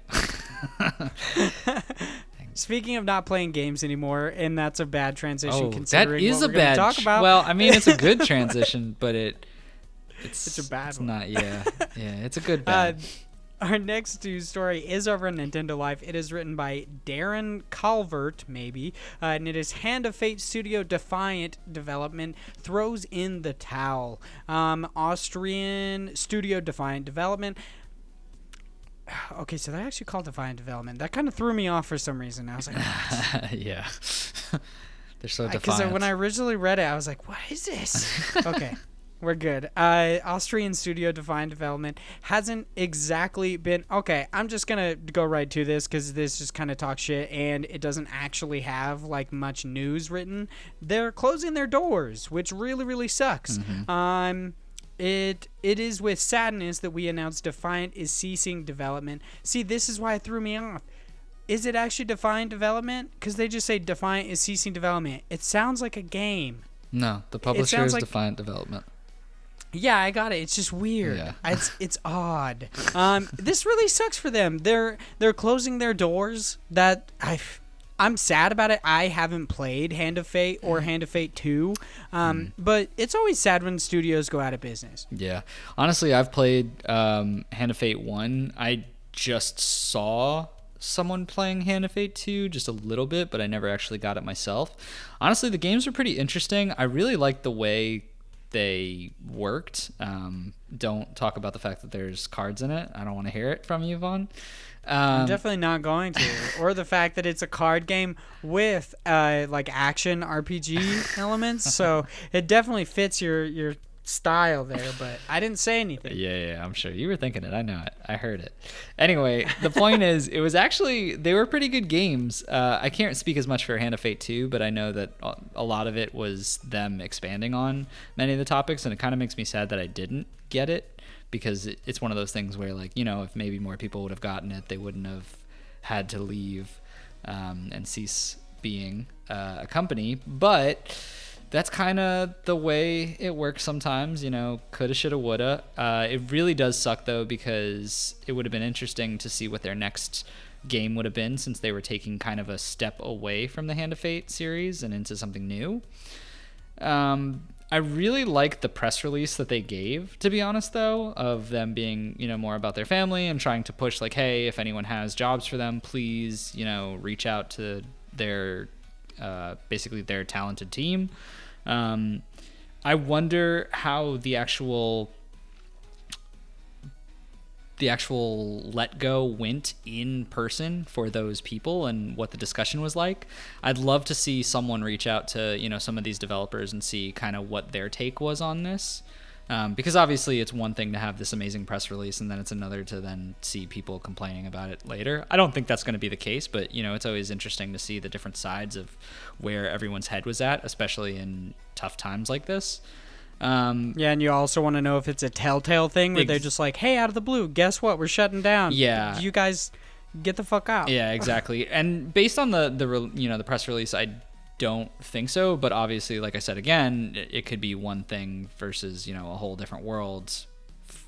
Speaking of not playing games anymore, and that's a bad transition. Considering that is what a we're gonna bad. Talk about. Well, I mean, it's a good transition, but it's a bad it's one. Not, yeah, it's a good bad. Our next news story is over on Nintendo Life. It is written by Darren Calvert, maybe, and it is Hand of Fate Studio Defiant Development throws in the towel. Austrian Studio Defiant Development. Okay, so they're actually called Defiant Development. That kind of threw me off for some reason. I was like, yeah. They're so defiant. Because when I originally read it, I was like, what is this? Okay, we're good. Austrian Studio Defiant Development hasn't exactly been... Okay, I'm just going to go right to this because this just kind of talks shit and it doesn't actually have like much news written. They're closing their doors, which really, really sucks. Mm-hmm. It is with sadness that we announced Defiant is ceasing development. See, this is why it threw me off. Is it actually Defiant Development? Because they just say Defiant is ceasing development. It sounds like a game. No, the publisher is Defiant Development. Yeah, I got it. It's just weird. Yeah. It's odd. This really sucks for them. They're closing their doors. I'm sad about it. I haven't played Hand of Fate or Hand of Fate 2, but it's always sad when studios go out of business. Yeah. Honestly, I've played Hand of Fate 1. I just saw someone playing Hand of Fate 2 just a little bit, but I never actually got it myself. Honestly, the games were pretty interesting. I really liked the way they worked. Don't talk about the fact that there's cards in it. I don't want to hear it from you, Vaughn. I'm definitely not going to. Or the fact that it's a card game with like action RPG elements. So it definitely fits your style there, but I didn't say anything. Yeah, I'm sure. You were thinking it. I know it. I heard it. Anyway, the point is, it was actually, they were pretty good games. I can't speak as much for Hand of Fate 2, but I know that a lot of it was them expanding on many of the topics, and it kind of makes me sad that I didn't get it. Because it's one of those things where, like, if maybe more people would have gotten it, they wouldn't have had to leave and cease being a company. But that's kind of the way it works sometimes, coulda, shoulda, woulda. It really does suck, though, because it would have been interesting to see what their next game would have been since they were taking kind of a step away from the Hand of Fate series and into something new. I really like the press release that they gave, to be honest, though, of them being, more about their family and trying to push, like, hey, if anyone has jobs for them, please, reach out to their, basically their talented team. I wonder how the actual the actual let go went in person for those people and what the discussion was like. I'd love to see someone reach out to, you know, some of these developers and see kind of what their take was on this. Because obviously it's one thing to have this amazing press release and then it's another to then see people complaining about it later. I don't think that's going to be the case, but, you know, it's always interesting to see the different sides of where everyone's head was at, especially in tough times like this. Yeah, and you also want to know if it's a telltale thing where they're just like, hey, out of the blue, guess what? We're shutting down. Yeah. You guys get the fuck out. Yeah, exactly. And based on the press release, I don't think so. But obviously, like I said, again, it could be one thing versus, you know, a whole different world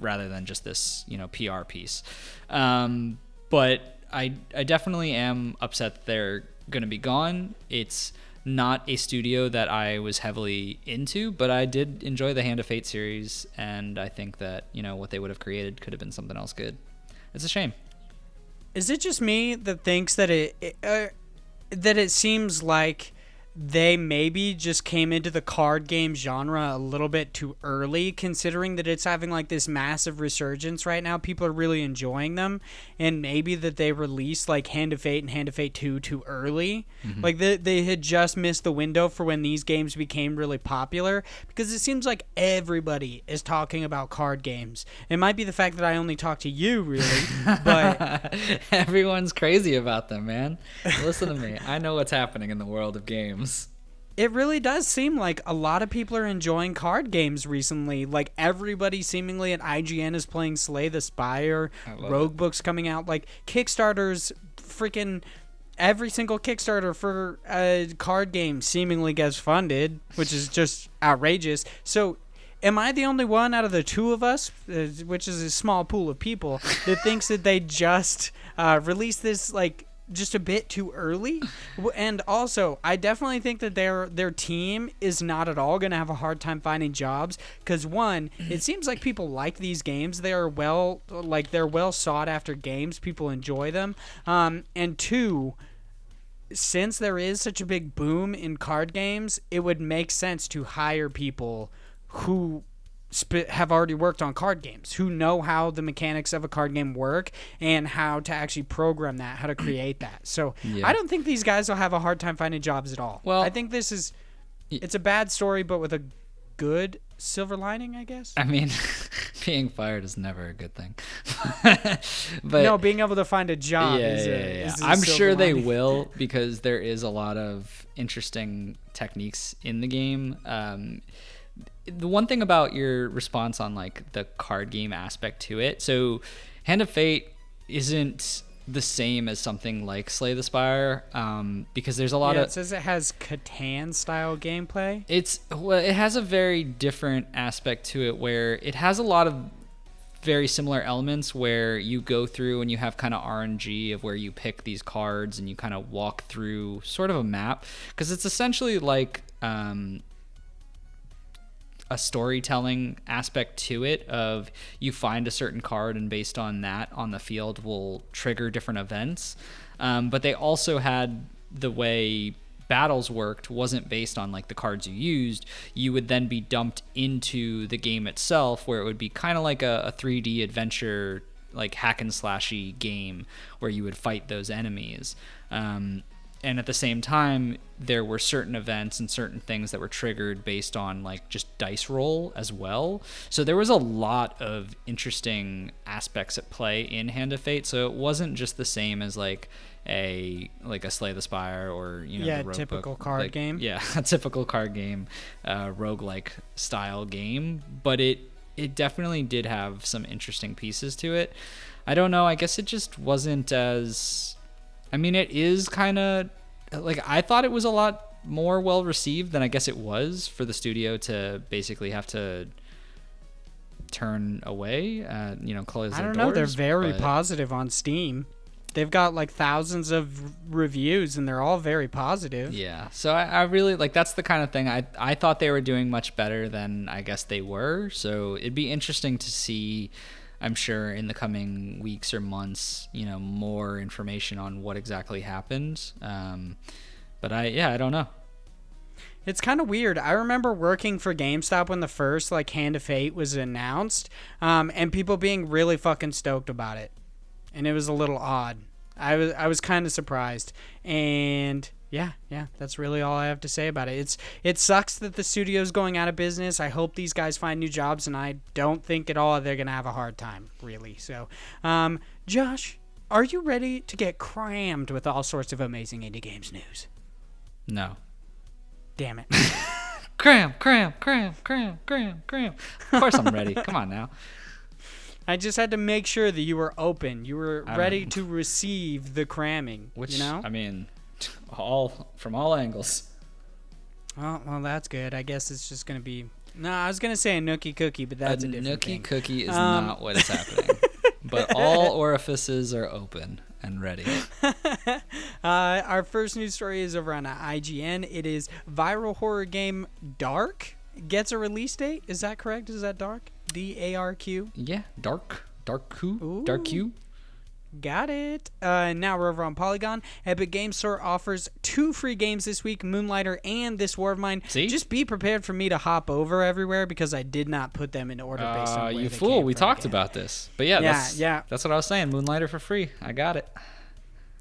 rather than just this, you know, PR piece. But I definitely am upset that they're going to be gone. It's not a studio that I was heavily into, but I did enjoy the Hand of Fate series, and I think that, you know, what they would have created could have been something else good. It's a shame. Is it just me that thinks that it seems like they maybe just came into the card game genre a little bit too early, considering that it's having like this massive resurgence right now? People are really enjoying them, and maybe that they released like Hand of Fate and Hand of Fate 2 too early. Mm-hmm. Like they had just missed the window for when these games became really popular, because it seems like everybody is talking about card games. It might be the fact that I only talk to you, really, but everyone's crazy about them, man. Listen to me. I know what's happening in the world of games. It really does seem like a lot of people are enjoying card games recently. Like, everybody seemingly at IGN is playing Slay the Spire, Rogue Book's coming out. Like, Kickstarters, freaking every single Kickstarter for a card game seemingly gets funded, which is just outrageous. So, am I the only one out of the two of us, which is a small pool of people, that thinks that they just released this, like, just a bit too early? And also, I definitely think that their team is not at all going to have a hard time finding jobs, because one, it seems like people like these games. They're well sought after games. People enjoy them. And two, since there is such a big boom in card games, it would make sense to hire people who have already worked on card games, who know how the mechanics of a card game work and how to actually program that, how to create that. So yeah. I don't think these guys will have a hard time finding jobs at all. Well, I think it's a bad story, but with a good silver lining, I guess. I mean, being fired is never a good thing. But no, being able to find a job is I'm sure they will, because there is a lot of interesting techniques in the game. The one thing about your response on like the card game aspect to it, so Hand of Fate isn't the same as something like Slay the Spire, because there's a lot of... It says it has Catan style gameplay. It has a very different aspect to it, where it has a lot of very similar elements where you go through and you have kind of RNG of where you pick these cards and you kind of walk through sort of a map, because it's essentially like a storytelling aspect to it, of you find a certain card and based on that on the field will trigger different events. But they also had the way battles worked wasn't based on like the cards you used. You would then be dumped into the game itself, where it would be kind of like a 3D adventure, like hack and slashy game where you would fight those enemies. And at the same time, there were certain events and certain things that were triggered based on like just dice roll as well. So there was a lot of interesting aspects at play in Hand of Fate. So it wasn't just the same as like a Slay the Spire or, you know, the typical card game. Yeah, a typical card game, roguelike style game. But it definitely did have some interesting pieces to it. I don't know. I guess it just wasn't as... I mean, it is kind of like, I thought it was a lot more well received than I guess it was for the studio to basically have to turn away, close their doors. I don't know. They're very positive on Steam. They've got like thousands of reviews and they're all very positive. Yeah. So I really like, that's the kind of thing I thought they were doing much better than I guess they were. So it'd be interesting to see, I'm sure in the coming weeks or months, you know, more information on what exactly happened. But I don't know. It's kind of weird. I remember working for GameStop when the first like Hand of Fate was announced, and people being really fucking stoked about it, and it was a little odd. I was kind of surprised, and yeah, that's really all I have to say about it. It sucks that the studio's going out of business. I hope these guys find new jobs, and I don't think at all they're gonna have a hard time, really. So, Josh, are you ready to get crammed with all sorts of amazing indie games news? No. Damn it. Cram. Of course I'm ready. Come on now. I just had to make sure that you were open. You were ready to receive the cramming. Which, you know? I mean, from all angles. Well, that's good. I guess it's just going to be... No, I was going to say a nookie cookie, but that's a different thing. A nookie cookie is not what is happening. But all orifices are open and ready. Our first news story is over on IGN. It is viral horror game Dark gets a release date. Is that correct? Is that Dark? D-A-R-Q? Yeah, Dark Ooh. Q. Got it. Now we're over on Polygon. Epic Games Store offers 2 free games this week, Moonlighter and This War of Mine. See? Just be prepared for me to hop over everywhere because I did not put them in order based on where you they fool. came We from talked again. about this. But yeah, that's what I was saying. Moonlighter for free. I got it.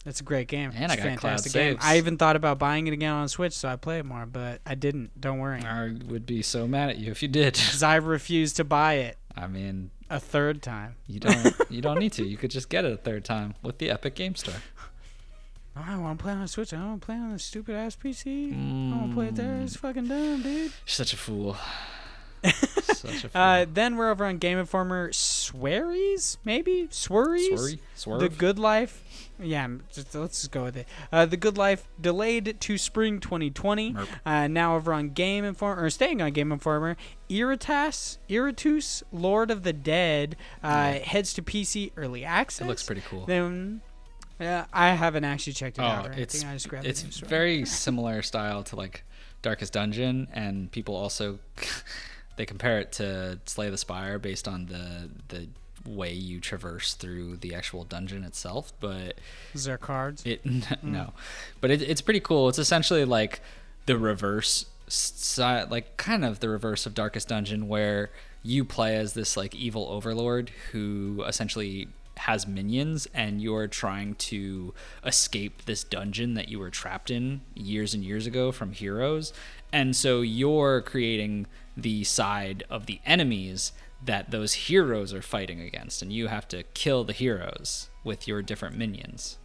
It's a great game. And it's I got a fantastic cloud game. saves. I even thought about buying it again on Switch so I play it more, but I didn't. Don't worry. I would be so mad at you if you did. Because I refused to buy it I mean, a third time. you don't need to. You could just get it a third time with the Epic Game Store. I want to play on Switch. I don't want to play on a stupid ass PC. I want to play it there. It's fucking dumb, dude. You're such a fool. Such a fool. Then we're over on Game Informer. Sweries? Maybe? Sweries? Swerve? The Good Life. Yeah, let's just go with it. The Good Life delayed to spring 2020. Now over on Game Informer, or staying on Game Informer, Iratus, Lord of the Dead, heads to PC early access. It looks pretty cool. Then, I haven't actually checked it out. Or It's anything. I just grabbed it's the news story. very similar style to like Darkest Dungeon, and people also they compare it to Slay the Spire based on the way you traverse through the actual dungeon itself. But Is there cards? no, but it's pretty cool. It's essentially like the reverse like kind of the reverse of Darkest Dungeon, where you play as this like evil overlord who essentially has minions, and you're trying to escape this dungeon that you were trapped in years and years ago from heroes. And so you're creating the side of the enemies that those heroes are fighting against, and you have to kill the heroes with your different minions.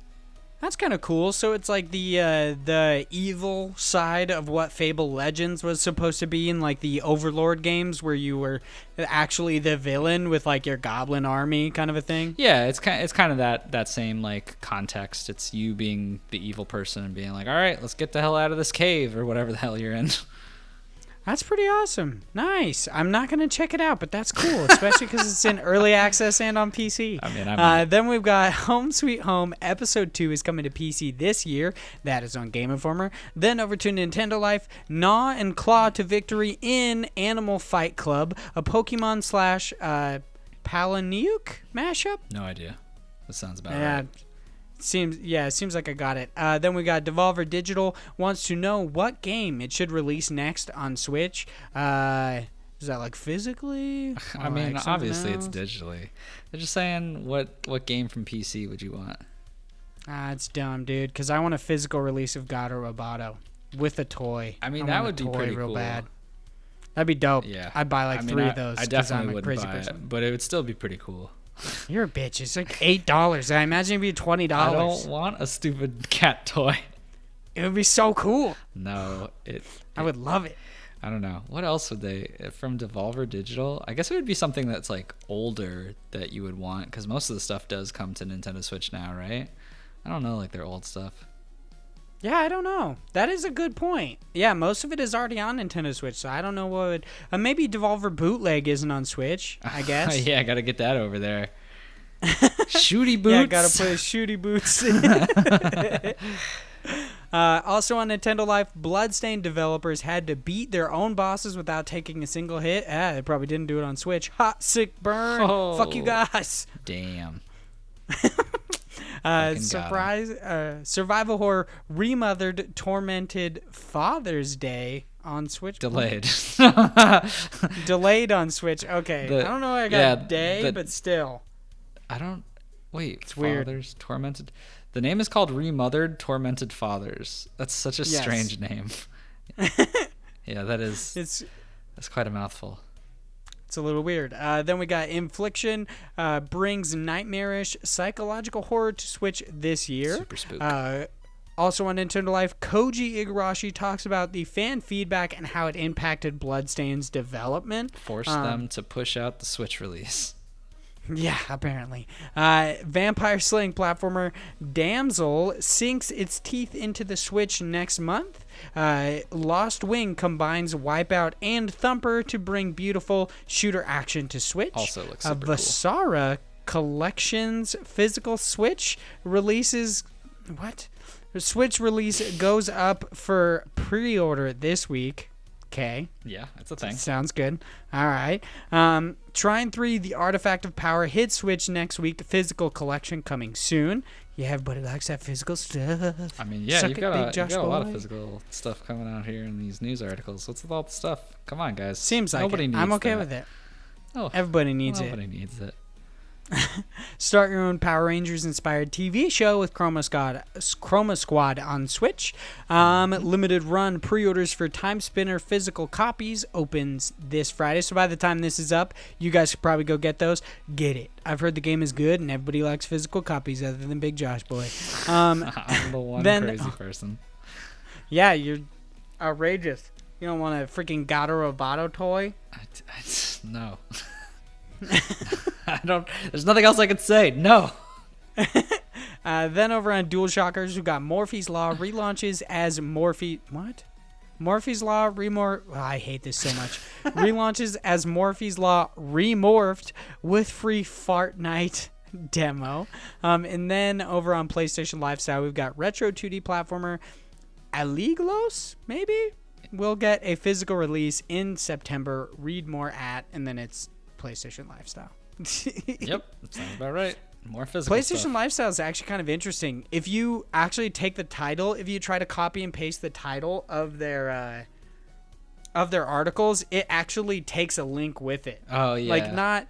That's kind of cool. So it's like the evil side of what Fable Legends was supposed to be in like the Overlord games, where you were actually the villain with like your goblin army kind of a thing. Yeah, it's kind of that same like context. It's you being the evil person and being like, all right, let's get the hell out of this cave or whatever the hell you're in. That's pretty awesome. Nice. I'm not going to check it out, but that's cool, especially because it's in early access and on PC. I mean, then we've got Home Sweet Home. Episode 2 is coming to PC this year. That is on Game Informer. Then over to Nintendo Life. Gnaw and Claw to victory in Animal Fight Club, a Pokemon / Palaniuk mashup. No idea. That sounds about Yeah. right. It seems like I got it. Then we got Devolver Digital wants to know what game it should release next on Switch. Is that like physically? I mean, like obviously else? it's digitally. They're just saying what game from PC would you want? It's dumb, dude. Because I want a physical release of God or Roboto with a toy. I mean, want that a would be toy pretty real cool. bad. That'd be dope. Yeah, I'd buy like 3 of those. I 'cause definitely I'm a wouldn't crazy buy person. it, but it would still be pretty cool. You're a bitch. It's like $8. I imagine it'd be $20. I don't want a stupid cat toy. It would be so cool. No, I would love it. I don't know. What else would they from Devolver Digital? I guess it would be something that's like older that you would want, because most of the stuff does come to Nintendo Switch now, right? I don't know, like their old stuff. Yeah, I don't know. That is a good point. Yeah, most of it is already on Nintendo Switch, so I don't know what would... maybe Devolver Bootleg isn't on Switch, I guess. Yeah, gotta get that over there. Shooty boots. Yeah, gotta play Shooty Boots. Also on Nintendo Life, Bloodstained developers had to beat their own bosses without taking a single hit. They probably didn't do it on Switch. Hot, sick burn. Oh. Fuck you guys. Damn. Survival horror remothered tormented Father's Day on Switch. Delayed. Delayed on Switch. Okay. I don't know why I got but still. I don't... Wait. It's Fathers weird. Tormented... The name is called Remothered Tormented Fathers. That's such a strange name. Yeah, that is... That's quite a mouthful. It's a little weird. Then we got Infliction brings nightmarish psychological horror to Switch this year. Super spook. Also on Nintendo Life, Koji Igarashi talks about the fan feedback and how it impacted Bloodstained's development. Forced them to push out the Switch release. Yeah, apparently. Vampire slaying platformer Damsel sinks its teeth into the Switch next month. Lost Wing combines Wipeout and Thumper to bring beautiful shooter action to Switch. Also looks super Vasara Collections physical Switch releases... What? The Switch release goes up for pre-order this week. Okay. Yeah, that's a thing. Sounds good. All right. Trine 3, The Artifact of Power, hits Switch next week. Physical collection coming soon. Yeah, everybody likes that physical stuff. I mean, yeah, you've got a lot of physical stuff coming out here in these news articles. What's with all the stuff? Come on, guys. Seems like Nobody it. needs I'm okay that. with it. Oh, Everybody needs Nobody needs it. Start your own Power Rangers inspired TV show with Chroma Squad on Switch. Limited run pre-orders for Time Spinner physical copies opens this Friday. So by the time this is up, you guys could probably go get those. Get it. I've heard the game is good and everybody likes physical copies other than Big Josh Boy. I'm the one crazy person. Yeah, you're outrageous. You don't want a freaking Gato Roboto toy? No. I don't. There's nothing else I could say. No. Then over on DualShockers, we got Morphe's Law relaunches as Morphe's Law I hate this so much. Relaunches as Morphe's Law Remorphed with free Fart Night demo. And then over on PlayStation Lifestyle, we've got retro 2D platformer Aliglos, maybe? We'll get a physical release in September. Read more at, and then it's PlayStation Lifestyle. Yep, that sounds about right. More physical PlayStation stuff. Lifestyle is actually kind of interesting. If you actually take the title, if you try to copy and paste the title of their articles, it actually takes a link with it. Oh yeah.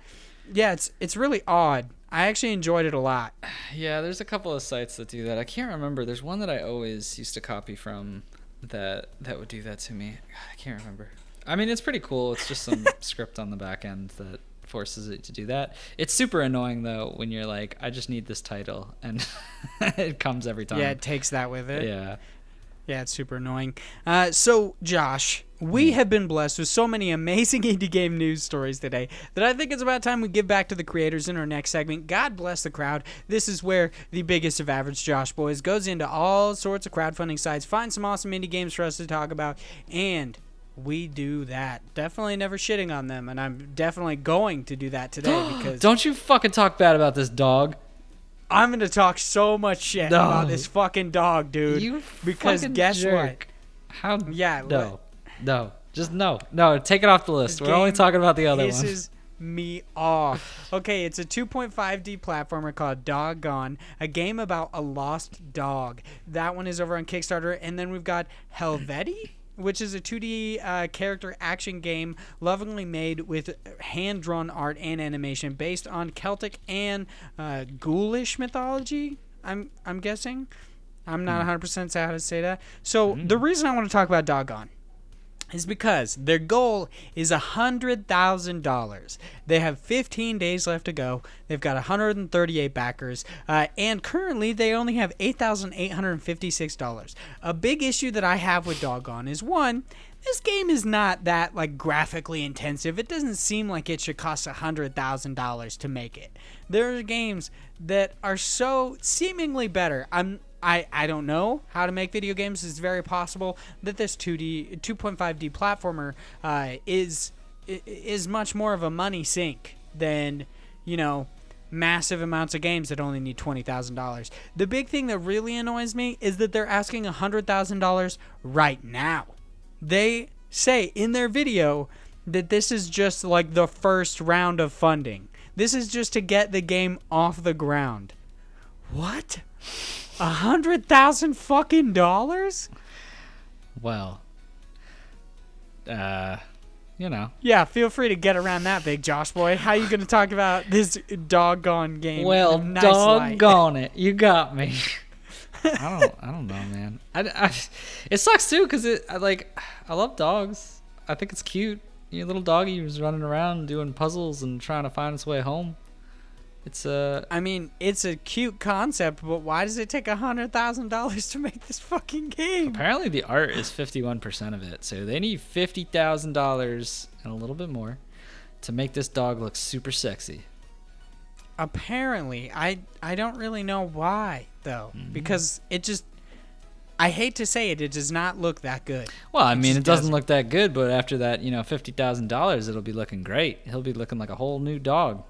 It's really odd. I actually enjoyed it a lot. Yeah, there's a couple of sites that do that. I can't remember. There's one that I always used to copy from that would do that to me. God, I can't remember. I mean, it's pretty cool. It's just some script on the back end that forces it to do that. It's super annoying though when you're like, I just need this title, and it comes every time. Yeah, it takes that with it. Yeah, it's super annoying. So Josh, we have been blessed with so many amazing indie game news stories today that I think it's about time we give back to the creators in our next segment. God bless the crowd. This is where the biggest of average Josh boys goes into all sorts of crowdfunding sites, finds some awesome indie games for us to talk about, and we do that. Definitely never shitting on them, and I'm definitely going to do that today because... Don't you fucking talk bad about this dog. I'm going to talk so much shit about this fucking dog, dude. You because guess jerk. what? How? Yeah. No. Just no. No, take it off the list. We're only talking about the other one. Pisses me off. Okay, it's a 2.5D platformer called Doggone, a game about a lost dog. That one is over on Kickstarter, and then we've got Helveti, which is a 2D character action game lovingly made with hand-drawn art and animation based on Celtic and ghoulish mythology, I'm guessing. I'm not 100% sure how to say that. So the reason I want to talk about Doggone is because their goal is $100,000. They have 15 days left to go. They've got 138 backers, and currently they only have $8,856. A big issue that I have with Doggone is, one, this game is not that like graphically intensive. It doesn't seem like it should cost $100,000 to make it. There are games that are so seemingly better. I don't know how to make video games. It's very possible that this 2.5D platformer is much more of a money sink than, massive amounts of games that only need $20,000. The big thing that really annoys me is that they're asking $100,000 right now. They say in their video that this is just like the first round of funding. This is just to get the game off the ground. What? $100,000 fucking dollars? Well, you know. Yeah, feel free to get around that, big Josh boy. How you going to talk about this doggone game? Well, in a nice doggone light? it, you got me. I don't know, man. It sucks too because I love dogs. I think it's cute. Your little doggy was running around doing puzzles and trying to find its way home. It's I mean, it's a cute concept, but why does it take $100,000 to make this fucking game? Apparently the art is 51% of it, so they need $50,000 and a little bit more to make this dog look super sexy. Apparently, I don't really know why though, because it just, I hate to say it, it does not look that good. Well, I mean, it doesn't look that good, but after that, $50,000, it'll be looking great. He'll be looking like a whole new dog.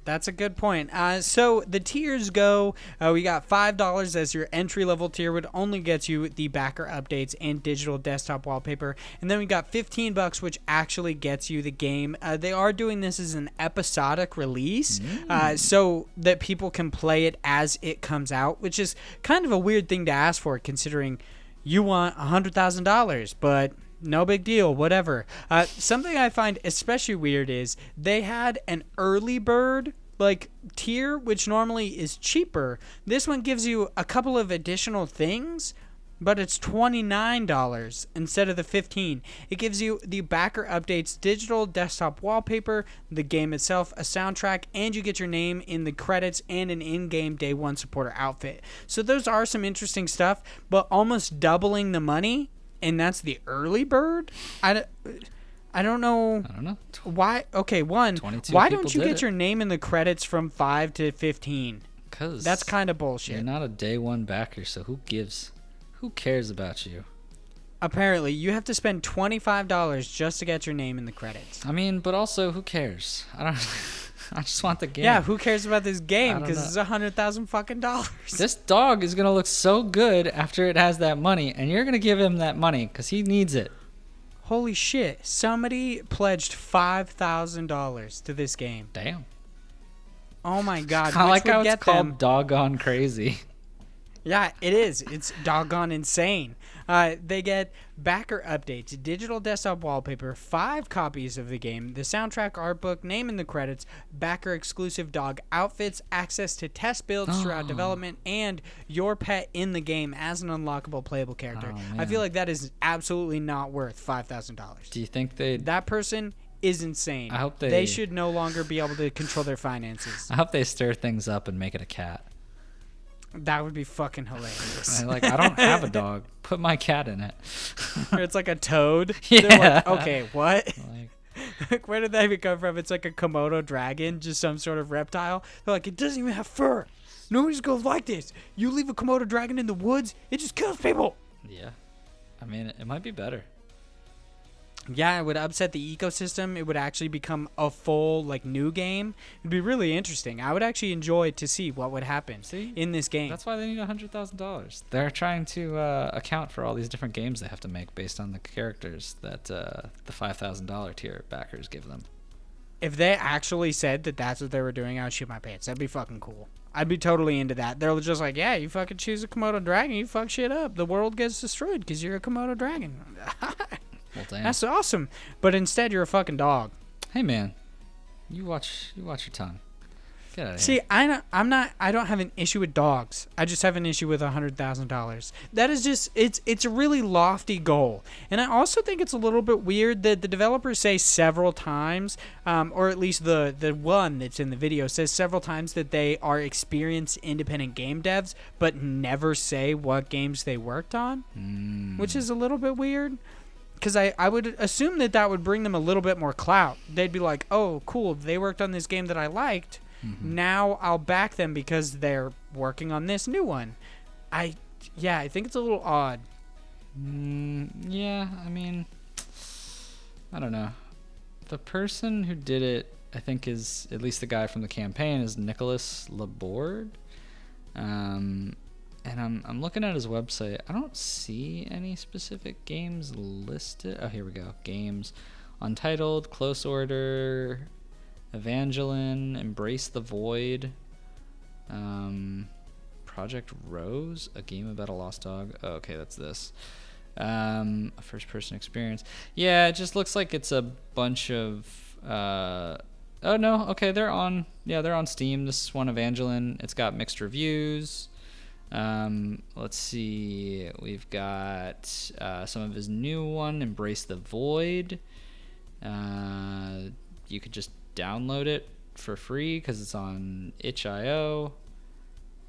That's a good point. So the tiers go, we got $5 as your entry-level tier, would only get you the backer updates and digital desktop wallpaper. And then we got $15, which actually gets you the game. They are doing this as an episodic release, so that people can play it as it comes out, which is kind of a weird thing to ask for, considering you want $100,000, but... no big deal, whatever. Something I find especially weird is they had an early bird tier, which normally is cheaper. This one gives you a couple of additional things, but it's $29 instead of the $15. It gives you the backer updates, digital desktop wallpaper, the game itself, a soundtrack, and you get your name in the credits and an in-game day one supporter outfit. So those are some interesting stuff, but almost doubling the money. And that's the early bird? I don't know. I don't know. Why? Okay, why don't you get your name in the credits from 5 to 15? Because that's kind of bullshit. You're not a day one backer, so who cares about you? Apparently, you have to spend $25 just to get your name in the credits. I mean, but also, who cares? I just want the game. Yeah, who cares about this game? Because it's $100,000 fucking dollars. This dog is gonna look so good after it has that money, and you're gonna give him that money because he needs it. Holy shit! Somebody pledged $5,000 to this game. Damn. Oh my god! I like how it's called doggone crazy. Yeah, it is. It's doggone insane. They get backer updates, digital desktop wallpaper, 5 copies of the game, the soundtrack, art book, name in the credits, backer exclusive dog outfits, access to test builds throughout development, and your pet in the game as an unlockable playable character. I feel like that is absolutely not worth $5,000. Do you think that person is insane? I hope they should no longer be able to control their finances. I hope they stir things up and make it a cat. That would be fucking hilarious. I don't have a dog. Put my cat in it. Or it's like a toad. Yeah. Okay, what? Where did that even come from? It's like a Komodo dragon, just some sort of reptile. They're like, it doesn't even have fur. Nobody's going to like this. You leave a Komodo dragon in the woods, it just kills people. Yeah. I mean, it might be better. Yeah, it would upset the ecosystem. It would actually become a full new game. It'd be really interesting. I would actually enjoy to see what would happen in this game. That's why they need $100,000. They're trying to account for all these different games they have to make based on the characters that the $5,000 tier backers give them. If they actually said that that's what they were doing, I would shoot my pants. That'd be fucking cool. I'd be totally into that. They're just like, yeah, you fucking choose a Komodo dragon, you fuck shit up. The world gets destroyed because you're a Komodo dragon. Well, damn. That's awesome. But instead, you're a fucking dog. Hey, man. You watch your tongue. Get out of See, here. I don't have an issue with dogs. I just have an issue with $100,000. That is just, it's a really lofty goal. And I also think it's a little bit weird that the developers say several times, or at least the one that's in the video says several times that they are experienced independent game devs, but never say what games they worked on, which is a little bit weird. Because I would assume that would bring them a little bit more clout. They'd be like, oh, cool, they worked on this game that I liked. Now I'll back them because they're working on this new one. I think it's a little odd. Yeah, I mean, I don't know. The person who did it, I think, is, at least the guy from the campaign, is Nicholas Laborde. And I'm looking at his website. I don't see any specific games listed. Oh, here we go. Games. Untitled, Close Order, Evangeline, Embrace the Void. Project Rose, a game about a lost dog. Oh, okay, that's this. A first-person experience. Yeah, it just looks like it's a bunch of. Oh no, okay, they're on Steam. This is one, Evangeline. It's got mixed reviews. Let's see. We've got some of his new one, Embrace the Void. You could just download it for free because it's on itch.io.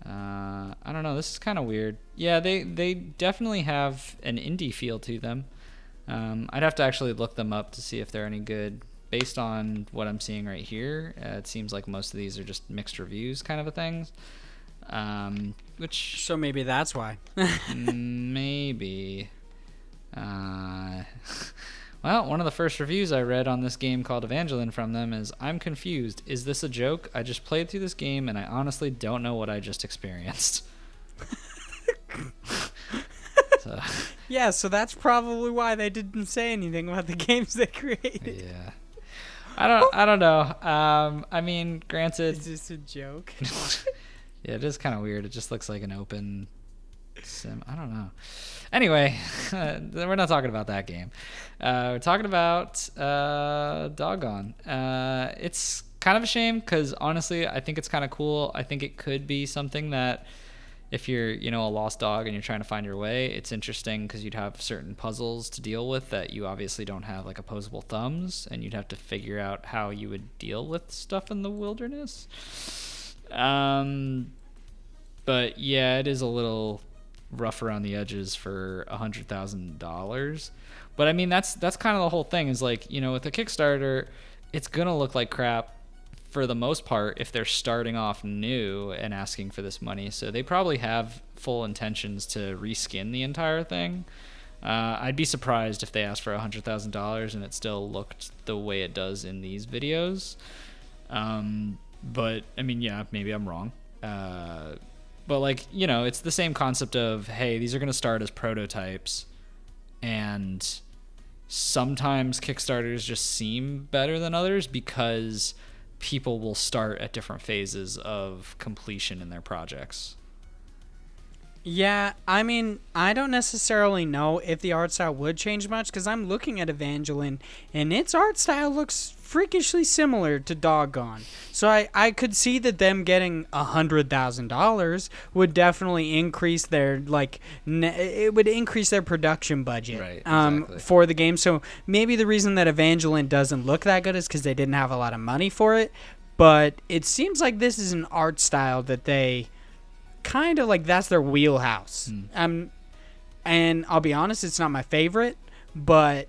I don't know. This is kind of weird. Yeah, they definitely have an indie feel to them. I'd have to actually look them up to see if they're any good. Based on what I'm seeing right here, it seems like most of these are just mixed reviews kind of a things. So maybe that's why. Maybe. Well, one of the first reviews I read on this game called Evangeline from them is, "I'm confused. Is this a joke? I just played through this game and I honestly don't know what I just experienced." Yeah, so that's probably why they didn't say anything about the games they created. Yeah. I don't know. I mean, granted, Is this a joke? Yeah, it is kind of weird. It just looks like an open sim. I don't know. Anyway, we're not talking about that game. We're talking about Doggone. It's kind of a shame because honestly, I think it's kind of cool. I think it could be something that if you're, a lost dog and you're trying to find your way, it's interesting because you'd have certain puzzles to deal with that you obviously don't have, like opposable thumbs, and you'd have to figure out how you would deal with stuff in the wilderness. But yeah, it is a little rough around the edges for $100,000. But I mean, that's kind of the whole thing is like, with a Kickstarter, it's gonna look like crap for the most part if they're starting off new and asking for this money. So they probably have full intentions to reskin the entire thing. I'd be surprised if they asked for $100,000 and it still looked the way it does in these videos. But I mean, yeah, maybe I'm wrong. But like, it's the same concept of, hey, these are going to start as prototypes, and sometimes Kickstarters just seem better than others because people will start at different phases of completion in their projects. Yeah, I mean, I don't necessarily know if the art style would change much because I'm looking at Evangeline and its art style looks freakishly similar to Doggone. So I could see that them getting $100,000 would definitely increase their, it would increase their production budget exactly. For the game. So maybe the reason that Evangeline doesn't look that good is because they didn't have a lot of money for it. But it seems like this is an art style that they kind of like, that's their wheelhouse. And I'll be honest, it's not my favorite, but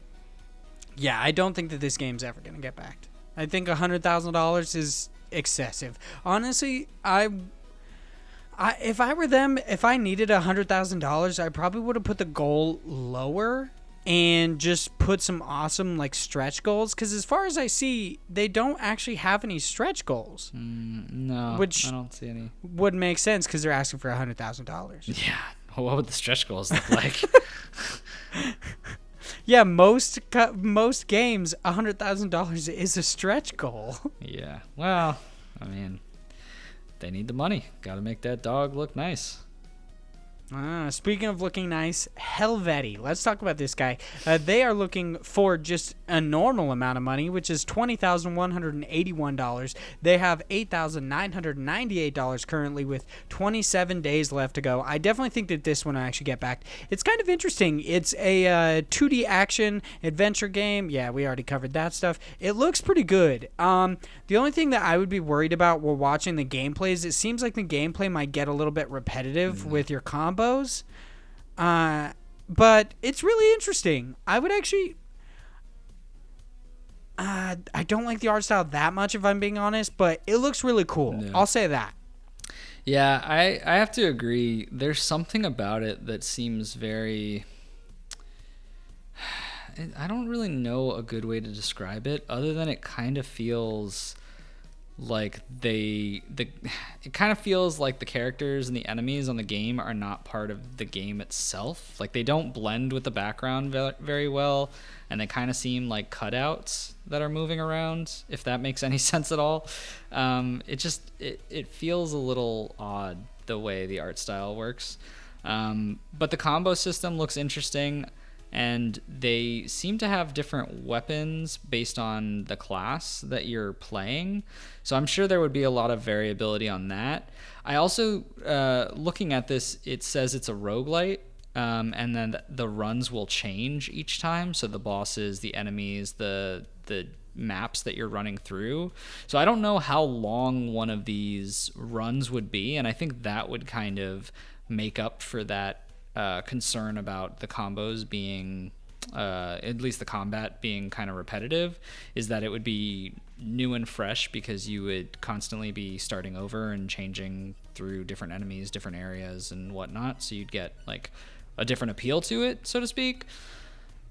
yeah, I don't think that this game's ever going to get backed. I think $100,000 is excessive. Honestly, if I were them, if I needed $100,000, I probably would have put the goal lower and just put some awesome stretch goals, because as far as I see, they don't actually have any stretch goals. No, which I don't see any. Would make sense because they're asking for $100,000. Yeah, what would the stretch goals look like? Yeah, most games, $100,000 is a stretch goal. Yeah, well, I mean, they need the money. Got to make that dog look nice. Speaking of looking nice, Helvetii. Let's talk about this guy. They are looking for just a normal amount of money, which is $20,181. They have $8,998 currently with 27 days left to go. I definitely think that this one will actually get backed. It's kind of interesting. It's a 2D action adventure game. Yeah, we already covered that stuff. It looks pretty good. The only thing that I would be worried about while watching the gameplay is it seems like the gameplay might get a little bit repetitive with your combos. But it's really interesting. I would actually... I don't like the art style that much, if I'm being honest, but it looks really cool. Yeah. I'll say that. Yeah, I have to agree. There's something about it that seems very... I don't really know a good way to describe it, other than it kind of feels like it kind of feels like the characters and the enemies on the game are not part of the game itself. Like, they don't blend with the background very well, and they kind of seem like cutouts that are moving around, if that makes any sense at all. It feels a little odd the way the art style works. But the combo system looks interesting, and they seem to have different weapons based on the class that you're playing. So I'm sure there would be a lot of variability on that. I also, looking at this, it says it's a roguelite, and then the runs will change each time. So the bosses, the enemies, the maps that you're running through. So I don't know how long one of these runs would be, and I think that would kind of make up for that concern about the combos being, at least the combat being kind of repetitive, is that it would be new and fresh because you would constantly be starting over and changing through different enemies, different areas and whatnot. So you'd get like a different appeal to it, so to speak.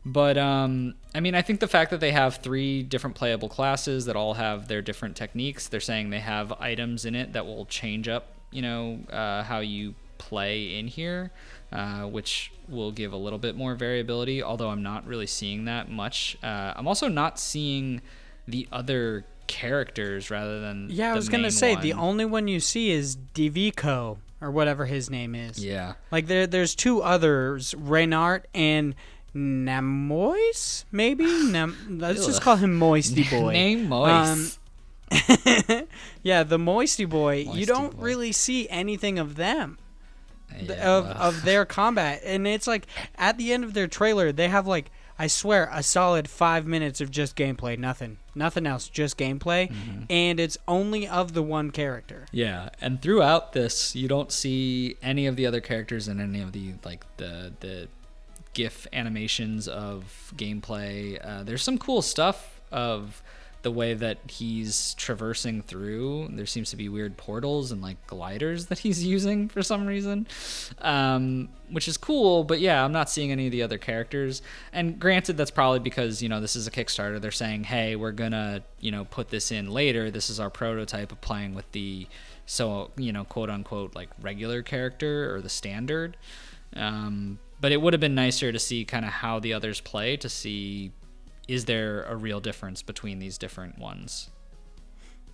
But I mean, I think the fact that they have 3 different playable classes that all have their different techniques, they're saying they have items in it that will change up, how you play in here, which will give a little bit more variability, although I'm not really seeing that much. I'm also not seeing the other characters rather than I was going to say, the only one you see is Divico, or whatever his name is. Yeah. Like, there's 2 others, Reynard and Namois, maybe? Let's just call him Moisty Boy. Name Moist. Yeah, the Moisty Boy. Moisty You don't Boy. really see anything of them. Yeah, Of their combat. And it's like, at the end of their trailer, they have like, I swear, a solid 5 minutes of just gameplay. Nothing else, just gameplay. Mm-hmm. And it's only of the one character. Yeah, and throughout this, you don't see any of the other characters in any of the the GIF animations of gameplay. There's some cool stuff of the way that he's traversing through. There seems to be weird portals and like gliders that he's using for some reason, which is cool. But yeah, I'm not seeing any of the other characters. And granted, that's probably because, this is a Kickstarter. They're saying, hey, we're gonna, put this in later. This is our prototype of playing with the, quote unquote, like regular character or the standard. But it would have been nicer to see kind of how the others play, to see, is there a real difference between these different ones?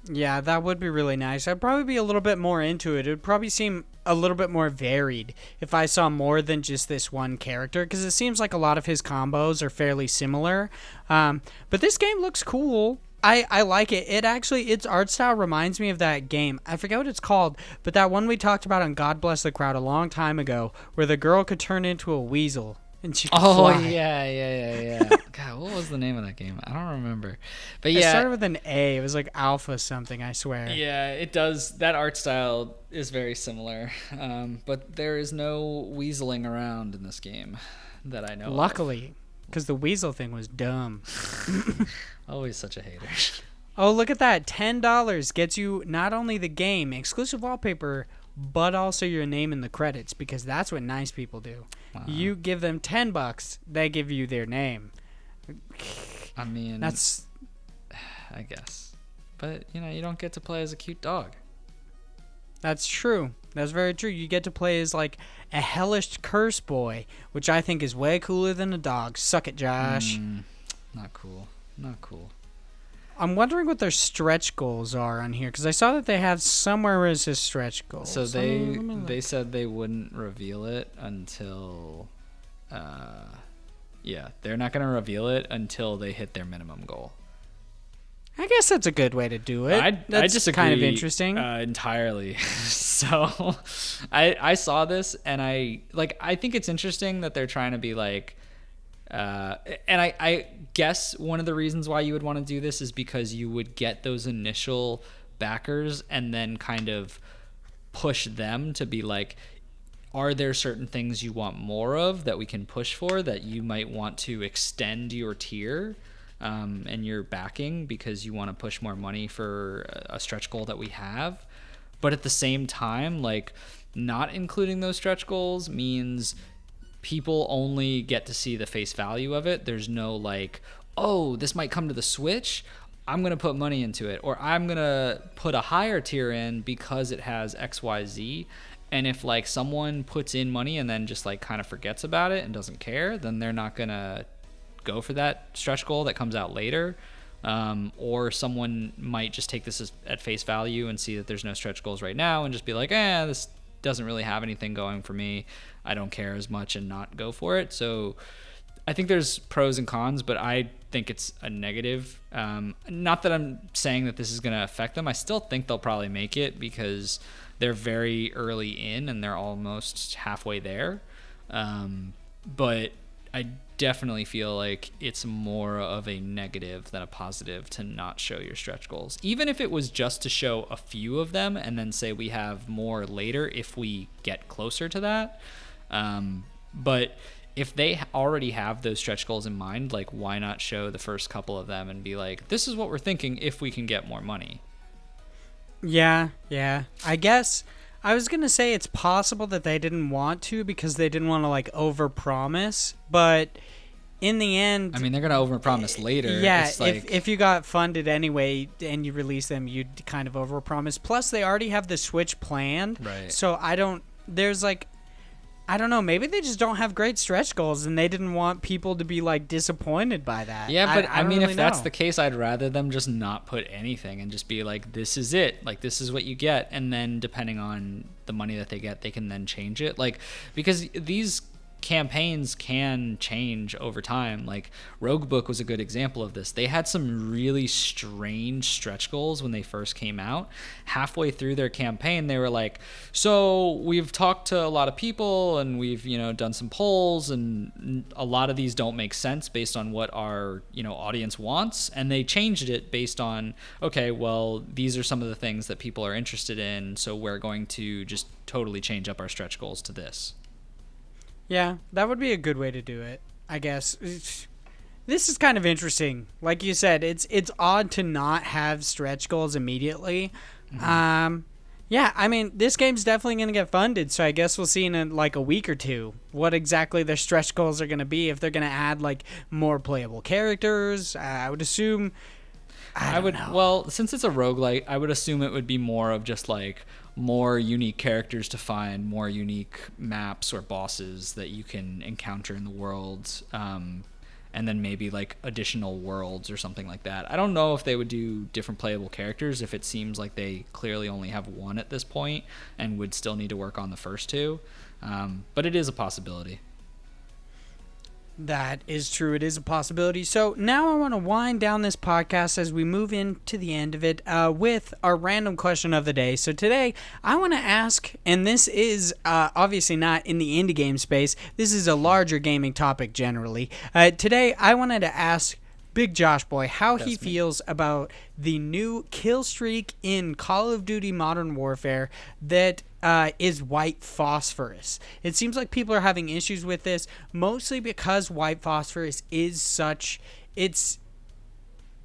Yeah, that would be really nice. I'd probably be a little bit more into it. It would probably seem a little bit more varied if I saw more than just this one character, because it seems like a lot of his combos are fairly similar. But this game looks cool. I like it. Its art style reminds me of that game. I forget what it's called, but that one we talked about on God Bless the Crowd a long time ago, where the girl could turn into a weasel. And she could fly. Yeah. God, what was the name of that game? I don't remember. But yeah, it started with an A. It was like Alpha something, I swear. Yeah, it does. That art style is very similar. But there is no weaseling around in this game that I know Luckily, because the weasel thing was dumb. Always such a hater. Oh, look at that. $10 gets you not only the game, exclusive wallpaper, but also your name in the credits, because that's what nice people do. Wow. You give them $10, they give you their name. I mean, that's, I guess, but you don't get to play as a cute dog. That's true. That's very true. You get to play as like a hellish curse boy, which I think is way cooler than a dog. Suck it, Josh. Not cool. I'm wondering what their stretch goals are on here, because I saw that they have somewhere as a stretch goal. So they said they wouldn't reveal it until, they're not going to reveal it until they hit their minimum goal. I guess that's a good way to do it. That's disagree, kind of interesting. Entirely. So I saw this and I think it's interesting that they're trying to be like, and I guess one of the reasons why you would want to do this is because you would get those initial backers and then kind of push them to be like, are there certain things you want more of that we can push for, that you might want to extend your tier and your backing because you want to push more money for a stretch goal that we have. But at the same time, like, not including those stretch goals means people only get to see the face value of it. There's no like, oh, this might come to the Switch, I'm going to put money into it, or I'm going to put a higher tier in because it has XYZ. And if like someone puts in money and then just like kind of forgets about it and doesn't care, then they're not going to go for that stretch goal that comes out later. Or someone might just take this at face value and see that there's no stretch goals right now and just be like, this doesn't really have anything going for me, I don't care as much and not go for it. So I think there's pros and cons, but I think it's a negative. Not that I'm saying that this is going to affect them. I still think they'll probably make it because they're very early in and they're almost halfway there. But I definitely feel like it's more of a negative than a positive to not show your stretch goals. Even if it was just to show a few of them and then say we have more later if we get closer to that. But if they already have those stretch goals in mind, like why not show the first couple of them and be like, this is what we're thinking if we can get more money. Yeah. I guess I was going to say it's possible that they didn't want to because they didn't want to like overpromise, but in the end, I mean, they're going to overpromise later. Yeah, it's like, if you got funded anyway and you release them, you'd kind of overpromise. Plus, they already have the Switch planned. Right. So I don't know, maybe they just don't have great stretch goals and they didn't want people to be like disappointed by that. Yeah, but I mean, really if that's know. the case, I'd rather them just not put anything and just be like, this is it. Like, this is what you get. And then depending on the money that they get, they can then change it. Like, because these campaigns can change over time. Like Rogue Book was a good example of this. They had some really strange stretch goals when they first came out. Halfway through their campaign, they were like, so we've talked to a lot of people and we've, done some polls, and a lot of these don't make sense based on what our, audience wants. And they changed it based on, okay, well, these are some of the things that people are interested in, so we're going to just totally change up our stretch goals to this. Yeah, that would be a good way to do it, I guess. This is kind of interesting. Like you said, it's odd to not have stretch goals immediately. Mm-hmm. Yeah, I mean, this game's definitely going to get funded, so I guess we'll see in a week or two what exactly their stretch goals are going to be. If they're going to add like more playable characters, I would assume. I don't know. Well, since it's a roguelike, I would assume it would be more of just like more unique characters to find, more unique maps or bosses that you can encounter in the world, and then maybe like additional worlds or something like that. I don't know if they would do different playable characters if it seems like they clearly only have one at this point and would still need to work on the first two, but it is a possibility. That is true. It is a possibility. So now I want to wind down this podcast as we move into the end of it with our random question of the day. So today I want to ask, and this is obviously not in the indie game space. This is a larger gaming topic generally. Today I wanted to ask Big Josh Boy how he feels about the new kill streak in Call of Duty Modern Warfare that is white phosphorus. It seems like people are having issues with this, mostly because white phosphorus is such... It's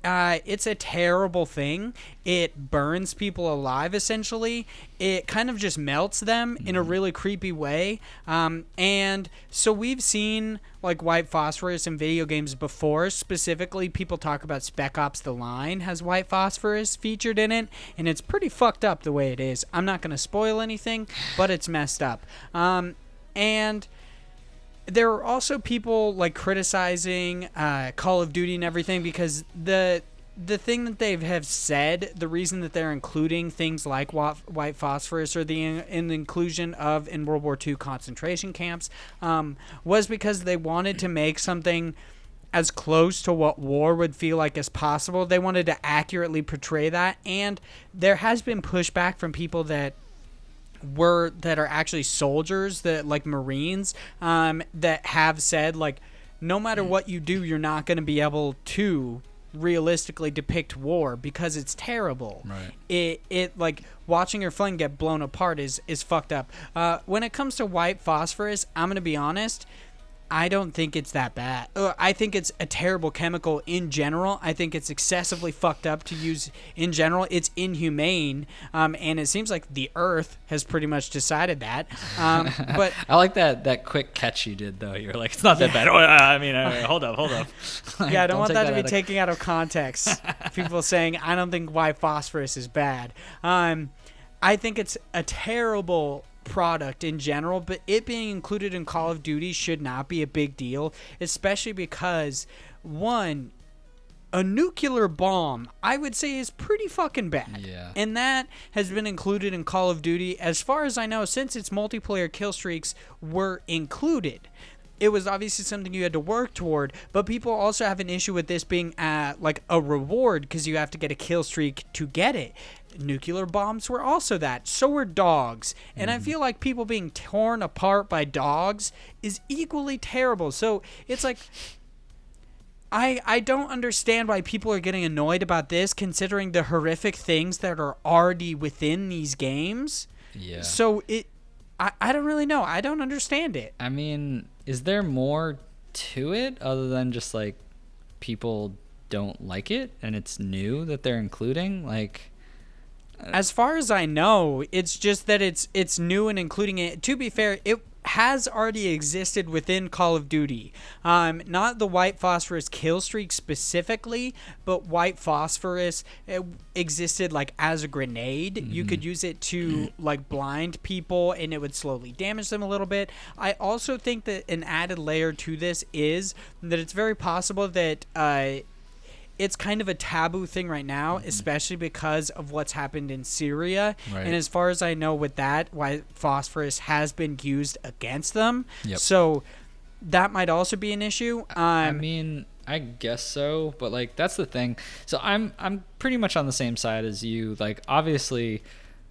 a terrible thing. It burns people alive, essentially. It kind of just melts them in a really creepy way. And so we've seen like white phosphorus in video games before. Specifically, people talk about Spec Ops The Line has white phosphorus featured in it, and it's pretty fucked up the way it is. I'm not going to spoil anything, but it's messed up. And there are also people like criticizing Call of Duty and everything because the thing that they have said, the reason that they're including things like white phosphorus or the inclusion of in World War II concentration camps was because they wanted to make something as close to what war would feel like as possible. They wanted to accurately portray that, and there has been pushback from people that are actually soldiers, that like Marines, that have said like no matter what you do, you're not going to be able to realistically depict war because it's terrible. Right. It like watching your phone get blown apart is fucked up. When it comes to white phosphorus, I'm going to be honest, I don't think it's that bad. I think it's a terrible chemical in general. I think it's excessively fucked up to use in general. It's inhumane, and it seems like the Earth has pretty much decided that. But I like that quick catch you did, though. You're like, it's not that bad. Hold up. Like, yeah, I don't want that to be taken out of context. People saying, I don't think white phosphorus is bad. I think it's a terrible product in general, but it being included in Call of Duty should not be a big deal, especially because one, a nuclear bomb, I would say, is pretty fucking bad. Yeah. And that has been included in Call of Duty, as far as I know, since its multiplayer kill streaks were included. It was obviously something you had to work toward, but people also have an issue with this being like a reward because you have to get a kill streak to get it. Nuclear bombs were also that. So were dogs. And I feel like people being torn apart by dogs is equally terrible. So it's like, I don't understand why people are getting annoyed about this, considering the horrific things that are already within these games. Yeah. So I don't really know. I don't understand it. I mean, is there more to it other than just like people don't like it and it's new that they're including? Like, as far as I know, it's just that it's new and including it. To be fair, it has already existed within Call of Duty. Not the white phosphorus kill streak specifically, but white phosphorus existed like as a grenade. You could use it to like blind people and it would slowly damage them a little bit. I also think that an added layer to this is that it's very possible that it's kind of a taboo thing right now, especially because of what's happened in Syria. Right. And as far as I know with that, white phosphorus has been used against them. Yep. So that might also be an issue. I mean, I guess so, but like that's the thing. So I'm pretty much on the same side as you. Like, obviously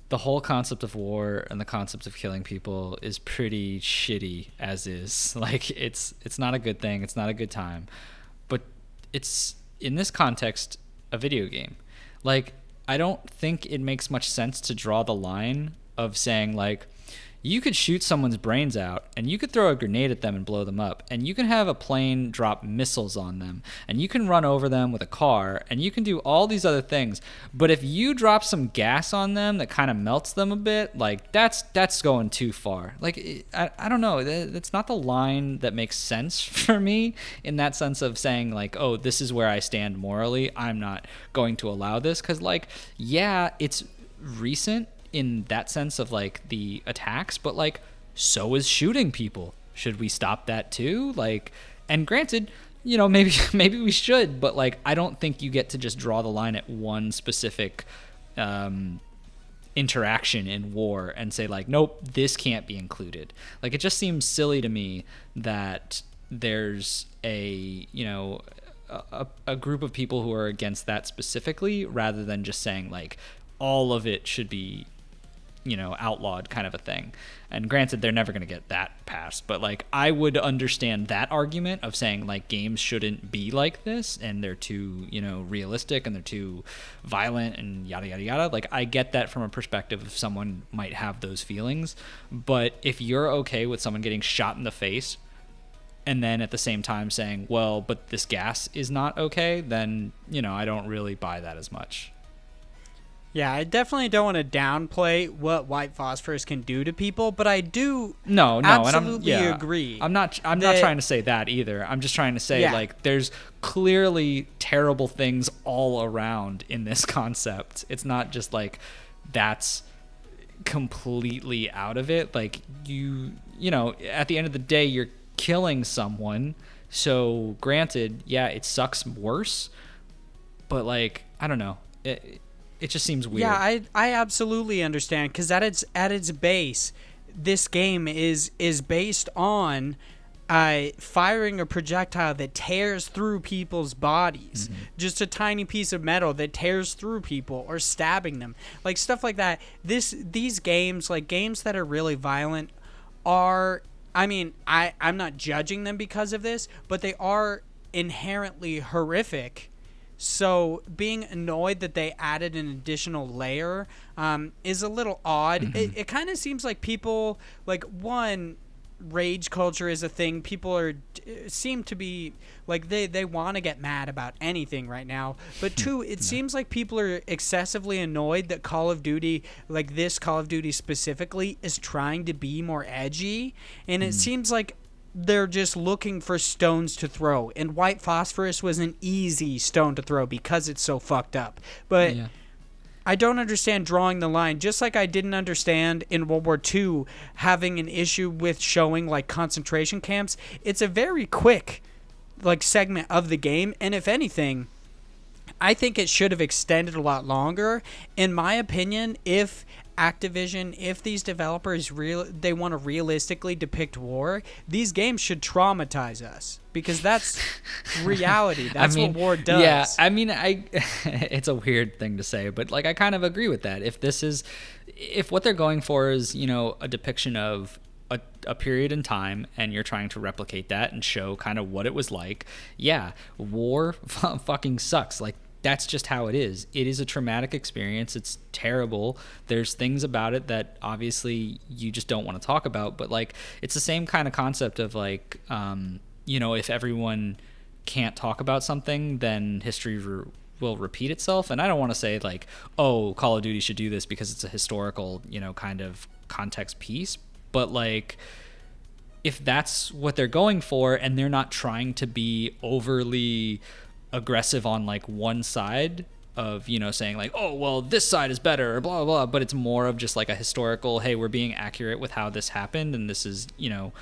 the whole concept of war and the concept of killing people is pretty shitty as is. Like, it's not a good thing. It's not a good time. But it's, in this context, a video game. Like, I don't think it makes much sense to draw the line of saying, like, you could shoot someone's brains out and you could throw a grenade at them and blow them up, and you can have a plane drop missiles on them, and you can run over them with a car, and you can do all these other things. But if you drop some gas on them that kind of melts them a bit, like, that's going too far. Like, I don't know. That's not the line that makes sense for me, in that sense of saying, like, oh, this is where I stand morally. I'm not going to allow this. Because, like, yeah, it's recent in that sense of like the attacks, but like, so is shooting people. Should we stop that too? Like, and granted, you know, maybe we should, but like, I don't think you get to just draw the line at one specific interaction in war and say like, nope, this can't be included. Like, it just seems silly to me that there's a, you know, a group of people who are against that specifically, rather than just saying like all of it should be, you know, outlawed, kind of a thing. And granted, they're never going to get that passed, but like, I would understand that argument of saying like games shouldn't be like this and they're too, you know, realistic and they're too violent and yada yada yada. Like, I get that from a perspective of someone might have those feelings, but if you're okay with someone getting shot in the face and then at the same time saying, well, but this gas is not okay, then, you know, I don't really buy that as much. Yeah, I definitely don't want to downplay what white phosphorus can do to people, but I do absolutely agree. I'm not trying to say that either. I'm just trying to say like, there's clearly terrible things all around in this concept. It's not just like that's completely out of it. Like, you know, at the end of the day, you're killing someone. So granted, yeah, it sucks worse, but like, I don't know. It just seems weird. Yeah, I absolutely understand, because at its base, this game is based on firing a projectile that tears through people's bodies. Just a tiny piece of metal that tears through people, or stabbing them. Like, stuff like that. These games, like games that are really violent, are, I mean, I'm not judging them because of this, but they are inherently horrific. So being annoyed that they added an additional layer is a little odd. It kind of seems like people, like, one, rage culture is a thing. People seem to be like, they want to get mad about anything right now. But two, it seems like people are excessively annoyed that Call of Duty, like this Call of Duty specifically, is trying to be more edgy. And it seems like they're just looking for stones to throw, and white phosphorus was an easy stone to throw because it's so fucked up. But I don't understand drawing the line, just like I didn't understand in World War II having an issue with showing like concentration camps. It's a very quick like segment of the game, and if anything, I think it should have extended a lot longer. In my opinion, if Activision, if these developers they want to realistically depict war, these games should traumatize us, because that's reality. That's what war does. Yeah, I mean, it's a weird thing to say, but like I kind of agree with that. If what they're going for is, you know, a depiction of a period in time, and you're trying to replicate that and show kind of what it was like, yeah, war fucking sucks. Like, that's just how it is. It is a traumatic experience. It's terrible. There's things about it that obviously you just don't want to talk about, but like, it's the same kind of concept of like, you know, if everyone can't talk about something, then history will repeat itself. And I don't want to say like, oh, Call of Duty should do this because it's a historical, you know, kind of context piece, but like, if that's what they're going for and they're not trying to be overly aggressive on like one side of, you know, saying like, oh, well, this side is better or blah, blah, blah, but it's more of just like a historical, hey, we're being accurate with how this happened, and this is, you know,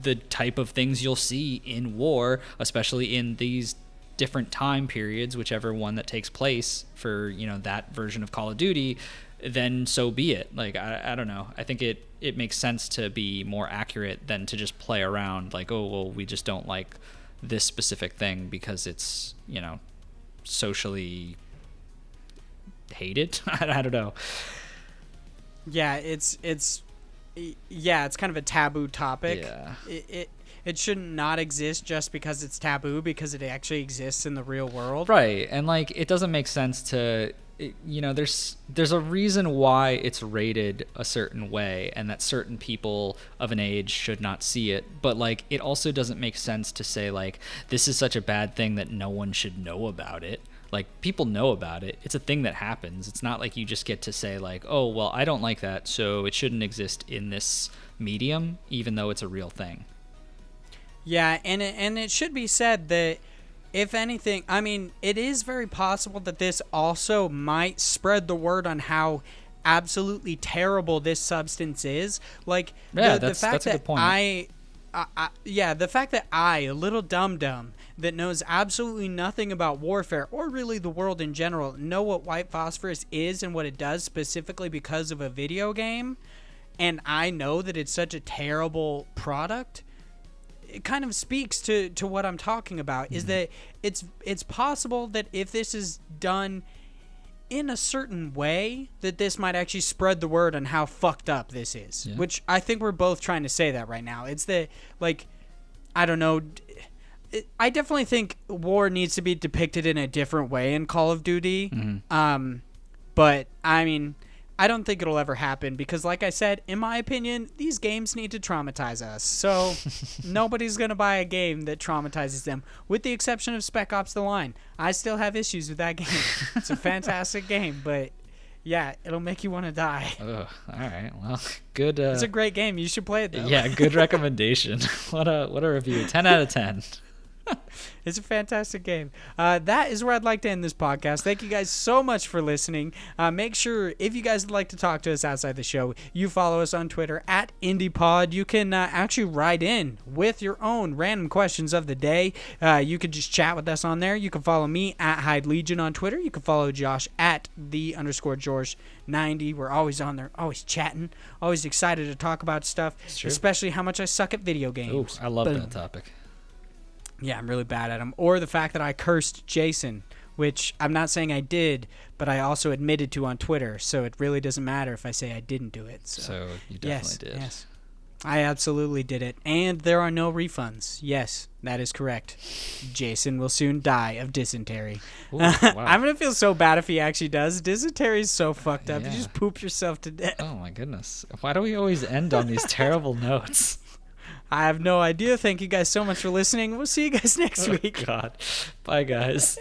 the type of things you'll see in war, especially in these different time periods, whichever one that takes place for, you know, that version of Call of Duty, then so be it. Like, I don't know. I think it makes sense to be more accurate than to just play around like, oh, well, we just don't like this specific thing because it's, you know, socially hated. I don't know. Yeah, it's kind of a taboo topic. Yeah. It should not exist just because it's taboo, because it actually exists in the real world. Right. And like, it doesn't make sense to, you know, there's a reason why it's rated a certain way and that certain people of an age should not see it, but like, it also doesn't make sense to say like, this is such a bad thing that no one should know about it. Like, people know about it. It's a thing that happens. It's not like you just get to say like, oh, well, I don't like that, so it shouldn't exist in this medium, even though it's a real thing. Yeah, and it should be said that, if anything, I mean, it is very possible that this also might spread the word on how absolutely terrible this substance is. Like, yeah, the fact that's a that good point. the fact that I, a little dum-dum that knows absolutely nothing about warfare or really the world in general, know what white phosphorus is and what it does specifically because of a video game, and I know that it's such a terrible product, it kind of speaks to what I'm talking about, is that it's possible that if this is done in a certain way, that this might actually spread the word on how fucked up this is. Yeah. Which I think we're both trying to say that right now. It's that, like, I don't know, I definitely think war needs to be depicted in a different way in Call of Duty. Mm-hmm. But I mean, I don't think it'll ever happen because, like I said, in my opinion, these games need to traumatize us. So nobody's going to buy a game that traumatizes them, with the exception of Spec Ops The Line. I still have issues with that game. It's a fantastic game, but yeah, it'll make you want to die. Ugh, all right, well, good. It's a great game. You should play it, though. Yeah, good recommendation. What a review. 10 out of 10. It's a fantastic game. That is where I'd like to end this podcast. Thank you guys so much for listening. Make sure, if you guys would like to talk to us outside the show, you follow us on Twitter at IndiePod. You can actually write in with your own random questions of the day. You can just chat with us on there. You can follow me at Hyde Legion on Twitter. You can follow Josh at _George90. We're always on there, always chatting, always excited to talk about stuff, especially how much I suck at video games. Ooh, I love that topic. Yeah, I'm really bad at them. Or the fact that I cursed Jason, which I'm not saying I did, but I also admitted to on Twitter, so it really doesn't matter if I say I didn't do it. So you definitely did. Yes, I absolutely did it. And there are no refunds. Yes, that is correct. Jason will soon die of dysentery. Ooh, wow. I'm going to feel so bad if he actually does. Dysentery is so fucked up. Yeah. You just poop yourself to death. Oh, my goodness. Why do we always end on these terrible notes? I have no idea. Thank you guys so much for listening. We'll see you guys next week. God. Bye, guys.